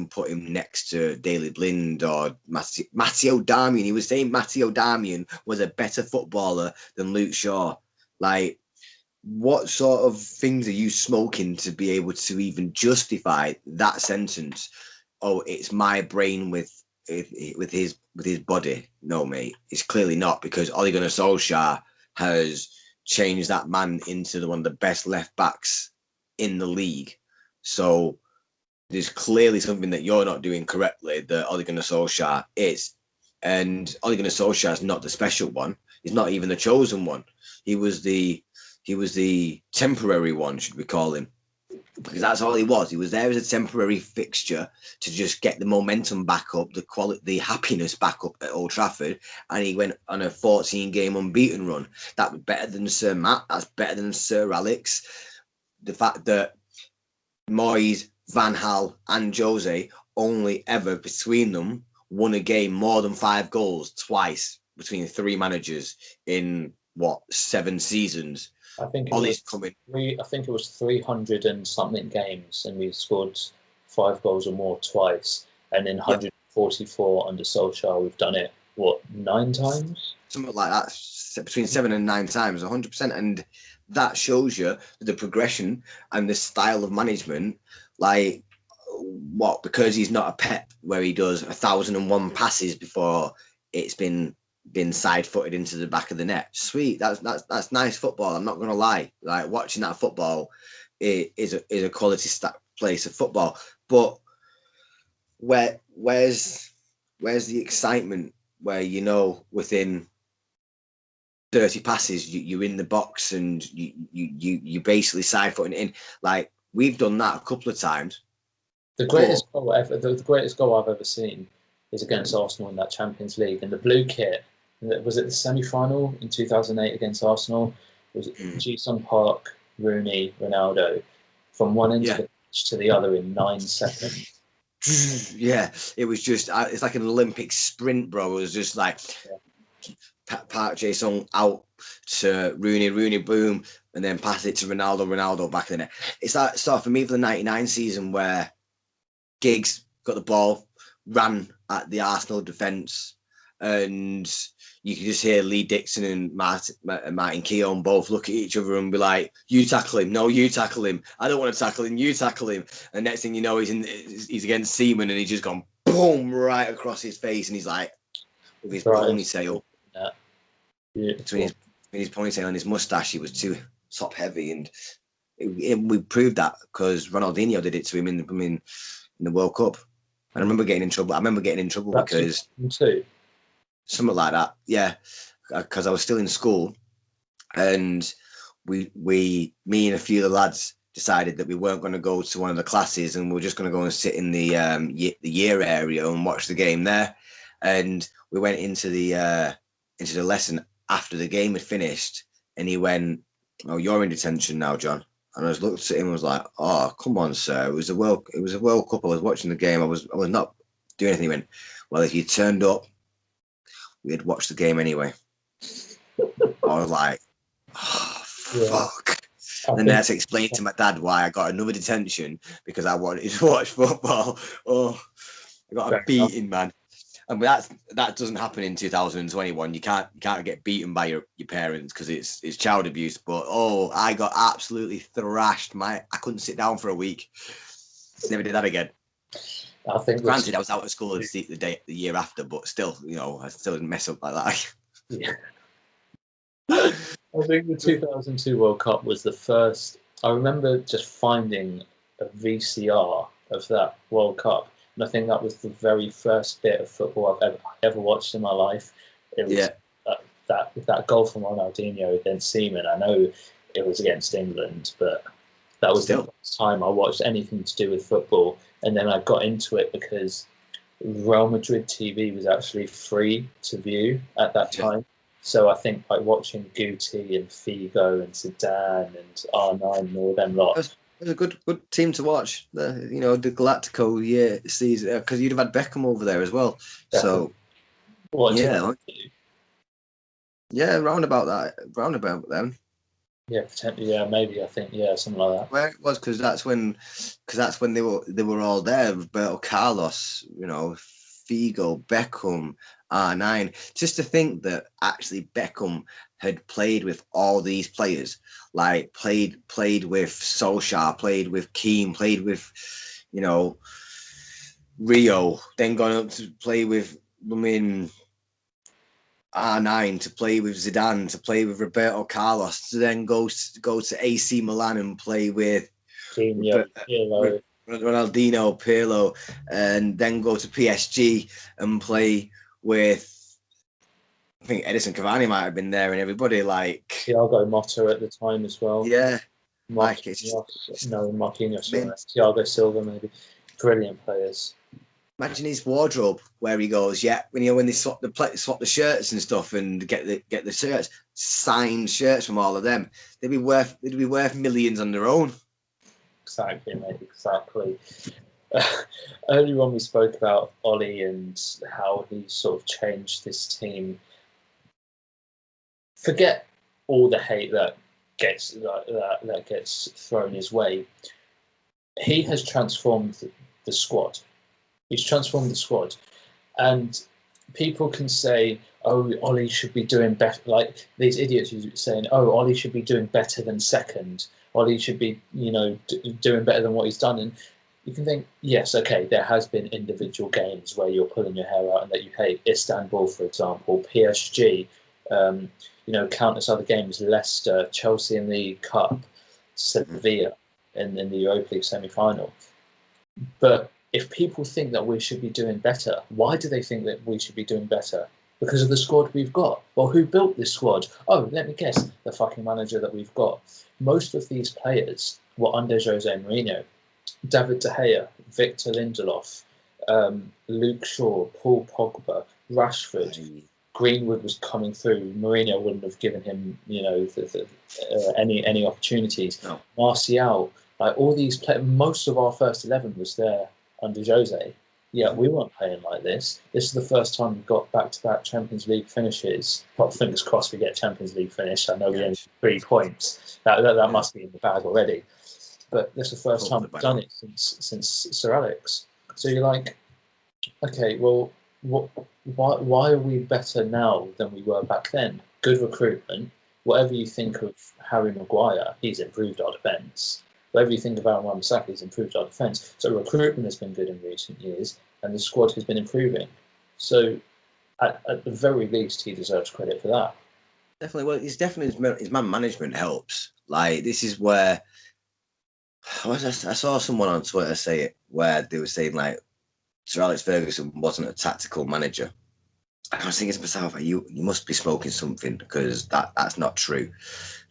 put him next to Daley Blind or Matteo Darmian. He was saying Matteo Darmian was a better footballer than Luke Shaw. Like, what sort of things are you smoking to be able to even justify that sentence? Oh, it's my brain with his body. No, mate, it's clearly not, because Ole Gunnar Solskjaer has changed that man into one of the best left backs in the league. So there's clearly something that you're not doing correctly that Ole Gunnar Solskjaer is. And Ole Gunnar Solskjaer is not the special one. He's not even the chosen one. He was the temporary one, should we call him? Because that's all he was. He was there as a temporary fixture to just get the momentum back up, the happiness back up at Old Trafford, and he went on a 14-game unbeaten run. That was better than Sir Matt. That's better than Sir Alex. The fact that Moyes, Van Gaal, and Jose only ever between them won a game more than 5 goals twice between 3 managers in 7 seasons. I think it was 300 and something games, and we scored 5 goals or more twice. And in 144 under Solskjaer, we've done it 9 times? Something like that, between 7 and 9 times, 100%. And that shows you the progression and the style of management. Like, because he's not a Pep where he does 1,001 passes before it's been side-footed into the back of the net. Sweet, that's nice football. I'm not gonna lie. Like, watching that football is a quality place of football. But where's the excitement where within 30 passes you're in the box and you basically side-footing it in? Like, we've done that a couple of times. The greatest goal I've ever seen is against Arsenal in that Champions League, and the blue kit. Was it the semi-final in 2008 against Arsenal? Was it Ji-sung Park, Rooney, Ronaldo, from one end of the pitch to the other in 9 seconds? Yeah, it was just, it's like an Olympic sprint, bro. It was just like Park Jae-sung out to Rooney, boom, and then pass it to Ronaldo back in the net. It's that sort of, for me, for the 99 season where Giggs got the ball, ran at the Arsenal defence, and you can just hear Lee Dixon and Martin Keown both look at each other and be like, you tackle him. No, you tackle him. I don't want to tackle him. You tackle him. And next thing you know, he's against Seaman, and he's just gone boom right across his face, and he's like, with his ponytail. Between his ponytail and his moustache, he was too top heavy. And we proved that because Ronaldinho did it to him in the World Cup. And I remember getting in trouble. Because something like that, yeah, because I was still in school, and me and a few of the lads decided that we weren't going to go to one of the classes, and we were just going to go and sit in the year area and watch the game there. And we went into the lesson after the game had finished, and he went, "Oh, you're in detention now, John." And I just looked at him and was like, "Oh, come on, sir. It was a World Cup. I was watching the game. I was not doing anything." He went, "Well, if you turned up, we'd watch the game anyway." I was like, "Oh, fuck." And then I had to explain to my dad why I got another detention because I wanted to watch football. Oh, I got a beating, man. And that doesn't happen in 2021. You can't get beaten by your parents because it's child abuse. But I got absolutely thrashed. I couldn't sit down for a week. Never did that again. I think, granted, I was out of school the year after, but still, I still didn't mess up like that. Yeah. I think the 2002 World Cup was the first. I remember just finding a VCR of that World Cup. And I think that was the very first bit of football I've ever watched in my life. It was that goal from Ronaldinho against Seaman. I know it was against England, but that was the first time I watched anything to do with football. And then I got into it because Real Madrid TV was actually free to view at that time. So I think like watching Guti and Figo and Zidane and R9 and all them lot. It was a good team to watch. The Galactico season because you'd have had Beckham over there as well. Definitely. So round about them. Yeah, potentially. Yeah, maybe. I think something like that. Where it was because that's when they were all there. Roberto Carlos, Figo, Beckham, R9. Just to think that actually Beckham had played with all these players, like played with Solskjaer, played with Keane, played with, Rio, then gone up to play with, R9, to play with Zidane, to play with Roberto Carlos, to then go to AC Milan and play with Ronaldinho, Pirlo, and then go to PSG and play with, I think Edison Cavani might have been there, and everybody like Thiago Motta at the time as well. Yeah, Marquinhos, Thiago Silva, maybe. Brilliant players. Imagine his wardrobe where he goes, when they swap the shirts and stuff and get the shirts, signed shirts from all of them, they'd be worth millions on their own. Exactly, mate. Exactly. Earlier on, we spoke about Ole and how he sort of changed this team. Forget all the hate that gets thrown his way. He has transformed the squad. He's transformed the squad, and people can say, "Oh, Ole should be doing better." Like these idiots who are saying, "Oh, Ole should be doing better than second. Ole should be, doing better than what he's done." And you can think, yes, okay, there has been individual games where you're pulling your hair out and that you hate. Istanbul, for example, PSG, countless other games, Leicester, Chelsea in the Cup, Sevilla in the Europa League semi-final. But if people think that we should be doing better, why do they think that we should be doing better? Because of the squad we've got. Well, who built this squad? Oh, let me guess, the fucking manager that we've got. Most of these players were under Jose Mourinho. David De Gea, Victor Lindelof, Luke Shaw, Paul Pogba, Rashford, Greenwood was coming through. Mourinho wouldn't have given him, any opportunities. No. Martial, like all these players, most of our first 11 was there under Jose. Yeah, we weren't playing like this. This is the first time we've got back-to-back Champions League finishes. Well, fingers crossed we get Champions League finish. I know we only have 3 points. That must be in the bag already. But this is the first time we've done it since Sir Alex. So you're like, okay, well, why are we better now than we were back then? Good recruitment. Whatever you think of Harry Maguire, he's improved our defence. Whatever you think of Aaron Wan-Bissaka, he's improved our defence. So recruitment has been good in recent years, and the squad has been improving. So at the very least, he deserves credit for that. Definitely. Well, his man management helps. Like, this is where I saw someone on Twitter say it, where they were saying like Sir Alex Ferguson wasn't a tactical manager. I was thinking to myself, you must be smoking something, because that's not true.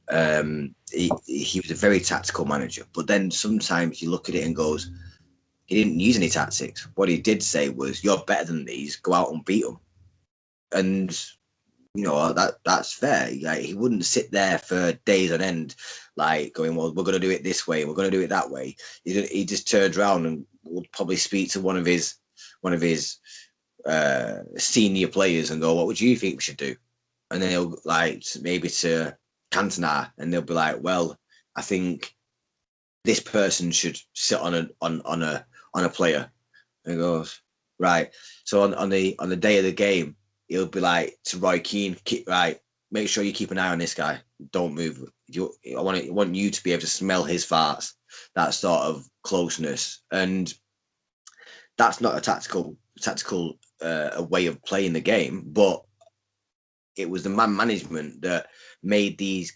He was a very tactical manager, but then sometimes you look at it and goes, he didn't use any tactics. What he did say was, "You're better than these. Go out and beat them." And that's fair. Like, he wouldn't sit there for days on end, like going, well, we're going to do it this way, we're going to do it that way. He just turns around and would probably speak to one of his senior players and go, what would you think we should do? And then he'll like maybe to Cantona, and they'll be like, well, I think this person should sit on a player. And he goes, right. So on the day of the game, he'll be like to Roy Keane, right, make sure you keep an eye on this guy. Don't move. I want you to be able to smell his farts. That sort of closeness, and that's not a tactical a way of playing the game, but it was the man management that made these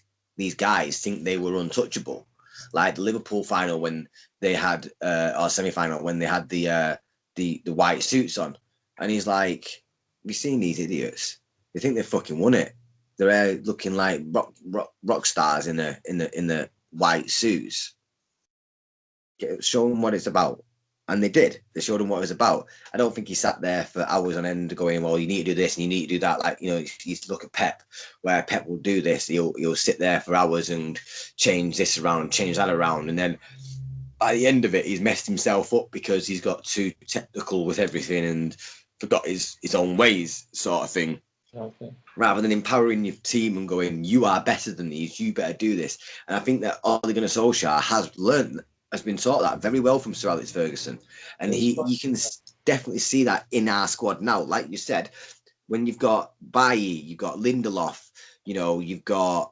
guys think they were untouchable. Like the Liverpool final when they had or semi-final when they had the white suits on, and he's like, "Have you seen these idiots? They think they fucking won it. They're looking like rock stars in the white suits. Show them what it's about." And they did. They showed him what it was about. I don't think he sat there for hours on end going, well, you need to do this and you need to do that. Like, you used to look at Pep, where Pep will do this. He'll sit there for hours and change this around, change that around. And then by the end of it, he's messed himself up because he's got too technical with everything and forgot his own ways, sort of thing. Okay. Rather than empowering your team and going, you are better than these, you better do this. And I think that Ole Gunnar Solskjaer has been taught that very well from Sir Alex Ferguson. And you can definitely see that in our squad now. Like you said, when you've got Bailly, you've got Lindelof, you've got,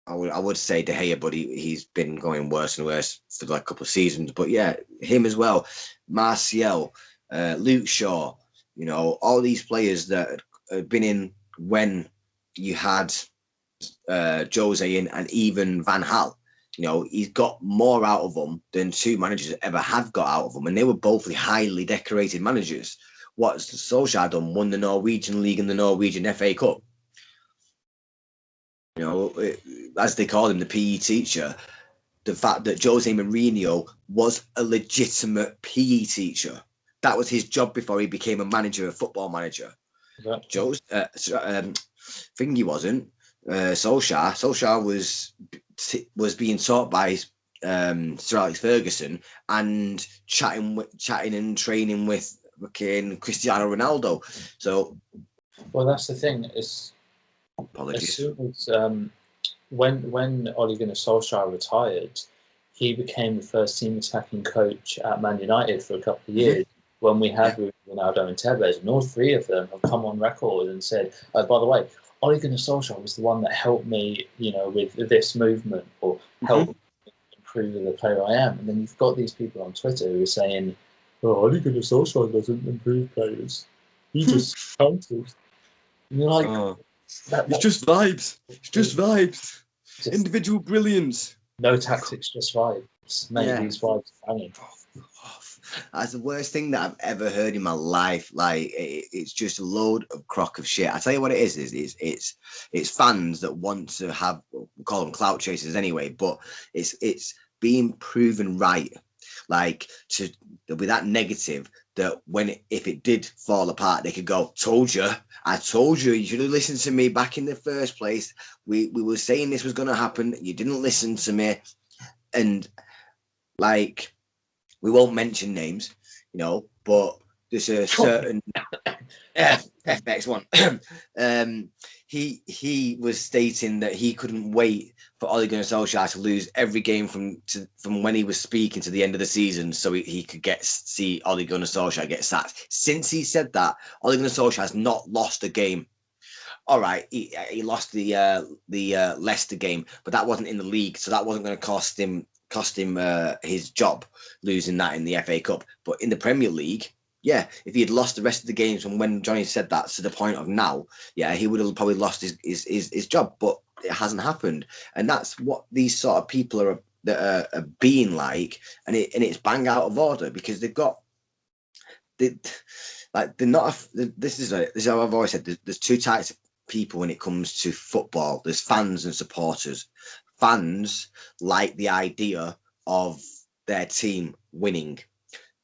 I would say De Gea, but he's been going worse and worse for like a couple of seasons. But yeah, him as well. Martial, Luke Shaw, all these players that had been in when you had Jose in and even Van Gaal. He's got more out of them than two managers ever have got out of them. And they were both highly decorated managers. What's Solskjaer done? Won the Norwegian League and the Norwegian FA Cup. As they call him, the PE teacher. The fact that Jose Mourinho was a legitimate PE teacher. That was his job before he became a manager, a football manager. Exactly. Thingy wasn't. Solskjaer was being taught by Sir Alex Ferguson and chatting and training with Cristiano Ronaldo. So, well, that's the thing. apologies. As soon as when Ole Gunnar Solskjaer retired, he became the first team attacking coach at Man United for a couple of years. Mm-hmm. When we had Ronaldo and Tevez, and all three of them have come on record and said, "Oh, by the way, Ole Gunnar Solskjaer was the one that helped me, with this movement or helped me improve the player I am." And then you've got these people on Twitter who are saying, "Oh, Ole Gunnar Solskjaer doesn't improve players; he just counters." And you're like, it's just vibes. It's just vibes. Just individual brilliance. No tactics, just vibes. Mate, these vibes are banging. That's the worst thing that I've ever heard in my life. Like, it's just a load of crock of shit. I tell you what it is it's fans that want to have, we'll call them clout chasers anyway, but it's being proven right. Like, they'll be that negative that if it did fall apart, they could go, I told you should have listened to me back in the first place. We were saying this was going to happen. You didn't listen to me. And like, we won't mention names, but there's a certain FX one. He was stating that he couldn't wait for Ole Gunnar Solskjaer to lose every game from when he was speaking to the end of the season, so he could see Ole Gunnar Solskjaer get sacked. Since he said that, Ole Gunnar Solskjaer has not lost a game. All right, he lost the Leicester game, but that wasn't in the league, so that wasn't going to cost him his job, losing that in the FA Cup. But in the Premier League, if he had lost the rest of the games from when Johnny said that to the point of now, he would have probably lost his job. But it hasn't happened, and that's what these sort of people are being like, and it's bang out of order because they've got they're not. This is how I've always said. There's two types of people when it comes to football. There's fans and supporters. Fans like the idea of their team winning,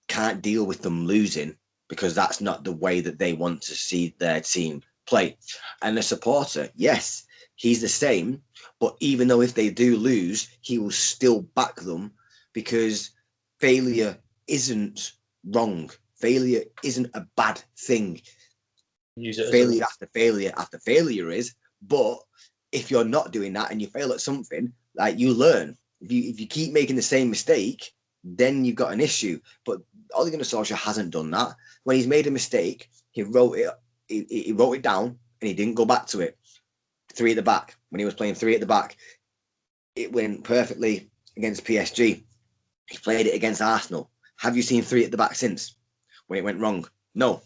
can't deal with them losing because that's not the way that they want to see their team play. And the supporter, yes, he's the same, but even though if they do lose, he will still back them because failure isn't wrong. Failure isn't a bad thing. Use it Failure after failure after failure is, but if you're not doing that and you fail at something, like you learn. If you keep making the same mistake, then you've got an issue. But Ole Gunnar Solskjaer hasn't done that. When he's made a mistake, he wrote it down and he didn't go back to it. 3 at the back. When he was playing 3 at the back, it went perfectly against PSG. He played it against Arsenal. Have you seen 3 at the back since when it went wrong? No.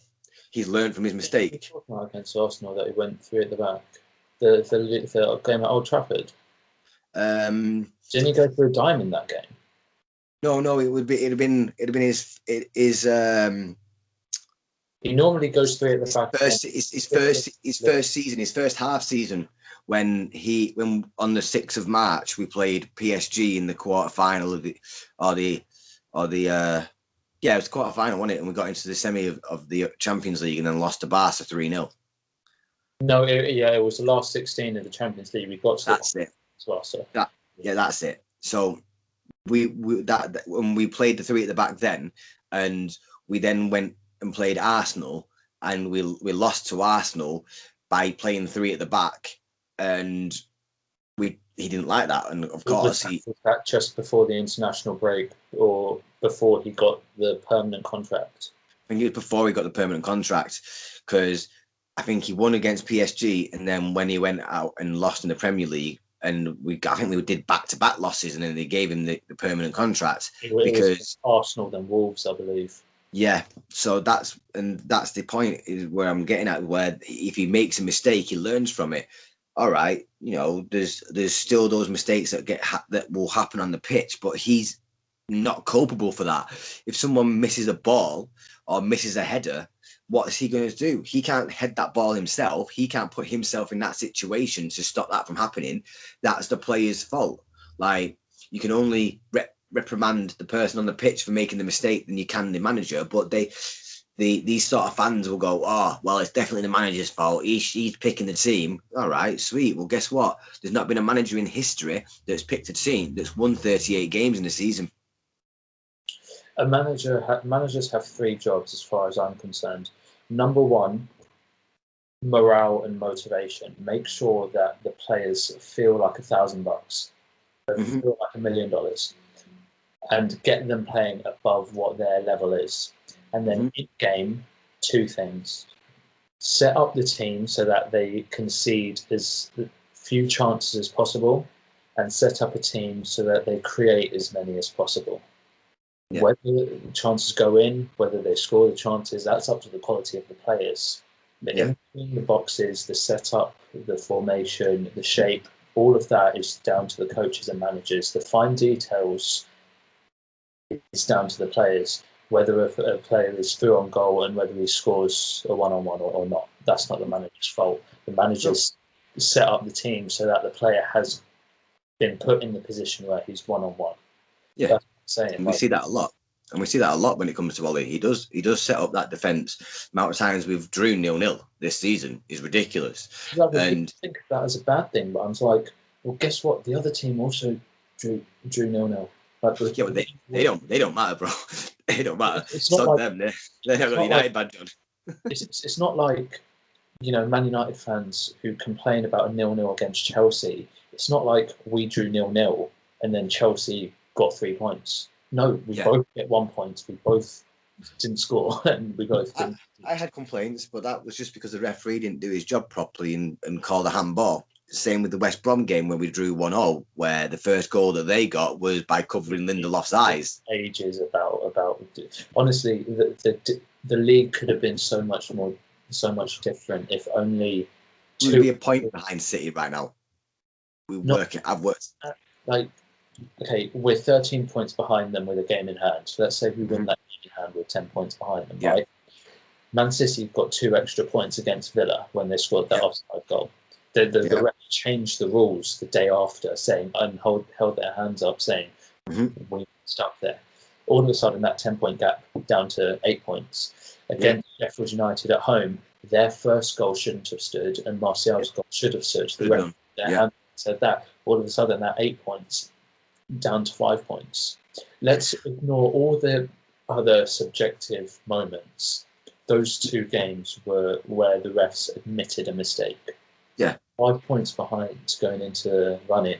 He's learned from his mistake. Against Arsenal that he went 3 at the back. The game at Old Trafford. Didn't he go for a dime in that game? No. It'd have been his. He normally goes 3 at the back. His first season, his first half season, when on the 6th of March we played PSG in the quarterfinal of it was quarter final, wasn't it? And we got into the semi of the Champions League and then lost to Barca 3-0. No, it was the last 16 of the Champions League. We got to that's it. As well, so. That's it. So when we played the 3 at the back then, and we then went and played Arsenal, and we lost to Arsenal by playing 3 at the back, and he didn't like that, and of course was that just before the international break or before he got the permanent contract? I think it was before he got the permanent contract, because I think he won against PSG, and then when he went out and lost in the Premier League, and I think we did back-to-back losses, and then they gave him the permanent contract because Arsenal then Wolves, I believe. Yeah, so that's the point is where I'm getting at. Where if he makes a mistake, he learns from it. All right, there's still those mistakes that will happen on the pitch, but he's not culpable for that. If someone misses a ball or misses a header, what is he going to do? He can't head that ball himself. He can't put himself in that situation to stop that from happening. That's the player's fault. Like, you can only reprimand the person on the pitch for making the mistake than you can the manager. But these sort of fans will go, oh, well, it's definitely the manager's fault. He's picking the team. All right, sweet. Well, guess what? There's not been a manager in history that's picked a team that's won 38 games in a season. Managers have 3 jobs as far as I'm concerned. Number 1, morale and motivation. Make sure that the players feel like $1,000, feel like $1 million, and get them playing above what their level is. And then in game, 2 things: set up the team so that they concede as few chances as possible, and set up a team so that they create as many as possible. Yeah. Whether the chances go in, whether they score the chances, that's up to the quality of the players. But in between the boxes, the setup, the formation, the shape, all of that is down to the coaches and managers. The fine details is down to the players. Whether a player is through on goal and whether he scores a 1-on-1 or not, that's not the manager's fault. The managers set up the team so that the player has been put in the position where he's 1-on-1. Yeah. That's saying. We see that a lot. And we see that a lot when it comes to Ole. He does set up that defence. The amount of times we've drew 0-0 this season is ridiculous. Exactly. And I think of that as a bad thing, but I'm like, well, guess what? The other team also drew 0-0. But they don't matter, bro. They don't matter. It's not like them. They're not United bad, John. It's not like, Man United fans who complain about a 0-0 against Chelsea. It's not like we drew 0-0 and then Chelsea got 3 points. No, we both get 1 point. We both didn't score, and we both didn't. I had complaints, but that was just because the referee didn't do his job properly and called a handball. Same with the West Brom game when we drew 1-0, where the first goal that they got was by covering Lindelof's eyes. Ages about honestly, the league could have been so much different if only. We'd be a point behind City right now. I've worked. Okay, we're 13 points behind them with a game in hand. So let's say we win that game in hand with 10 points behind them, right? Man City got 2 extra points against Villa when they scored that offside goal. The ref changed the rules the day after, saying and held their hands up, saying we stuck there. All of a sudden, that 10-point gap down to 8 points. Against Sheffield United at home, their first goal shouldn't have stood, and Martial's goal should have stood. The ref said that. All of a sudden, that 8 points down to 5 points. Let's ignore all the other subjective moments. Those 2 games were where the refs admitted a mistake. Yeah. 5 points behind going into run-in.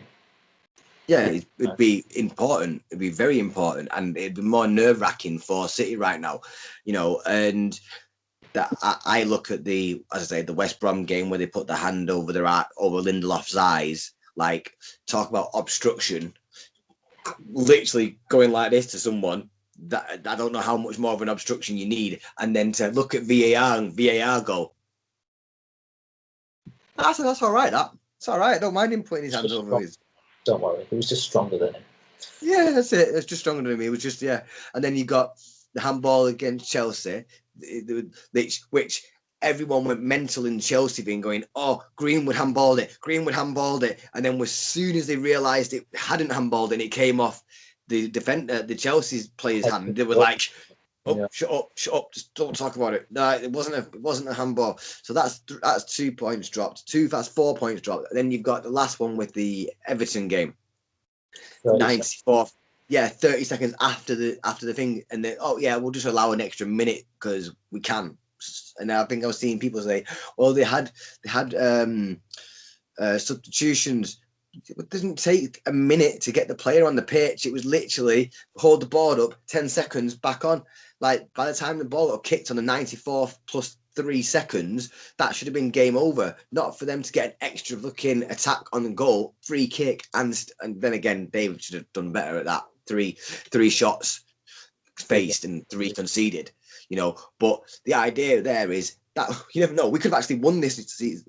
Yeah, it'd be important. It'd be very important, and it'd be more nerve-wracking for City right now, And that I look at the West Brom game where they put the hand over Lindelof's eyes. Like, talk about obstruction. Literally going like this to someone. That I don't know how much more of an obstruction you need, and then to look at VAR and VAR go. That's all right. It's all right. I don't mind him putting his hands over his. Don't worry, he was just stronger than him. Yeah, that's it. It's just stronger than him. It was just, yeah. And then you got the handball against Chelsea, which everyone went mental in Chelsea being going, oh, Greenwood handballed it. And then as soon as they realised it hadn't handballed and it came off the Chelsea's player's hand, they were like, shut up, just don't talk about it. No, it wasn't a handball. So that's 2 points dropped. That's 4 points dropped. And then you've got the last one with the Everton game. 94th. Yeah, 30 seconds after the thing, and then we'll just allow an extra minute because we can. And I think I was seeing people say, well, they had substitutions. It doesn't take a minute to get the player on the pitch. It was literally hold the board up, 10 seconds, back on. Like, by the time the ball got kicked on the 94th plus 3 seconds, that should have been game over. Not for them to get an extra looking attack on the goal, free kick, and then again, David should have done better at that. Three shots faced and 3 conceded. But the idea there is that you never know. We could have actually won this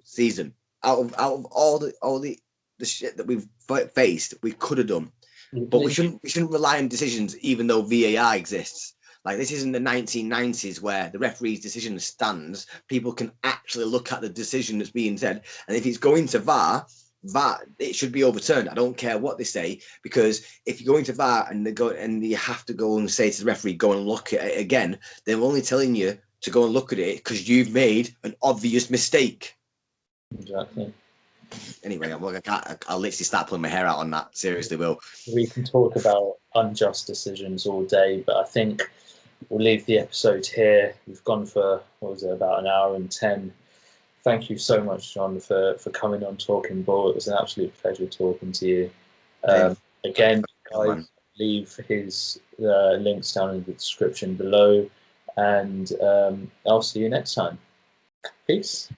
season out of all the shit that we've faced. We could have done, but we shouldn't rely on decisions, even though VAR exists. Like, this isn't the 1990s where the referee's decision stands. People can actually look at the decision that's being said, and if it's going to VAR, it should be overturned. I don't care what they say, because if you're going to VAR and you have to go and say to the referee, go and look at it again, they're only telling you to go and look at it because you've made an obvious mistake. Exactly. Anyway, I'll literally start pulling my hair out on that. Seriously, Will. We can talk about unjust decisions all day, but I think we'll leave the episode here. We've gone for, about an hour and 10. Thank you so much, John, for coming on Talking Ball. It was an absolute pleasure talking to you. Again, guys, leave his links down in the description below, and I'll see you next time. Peace.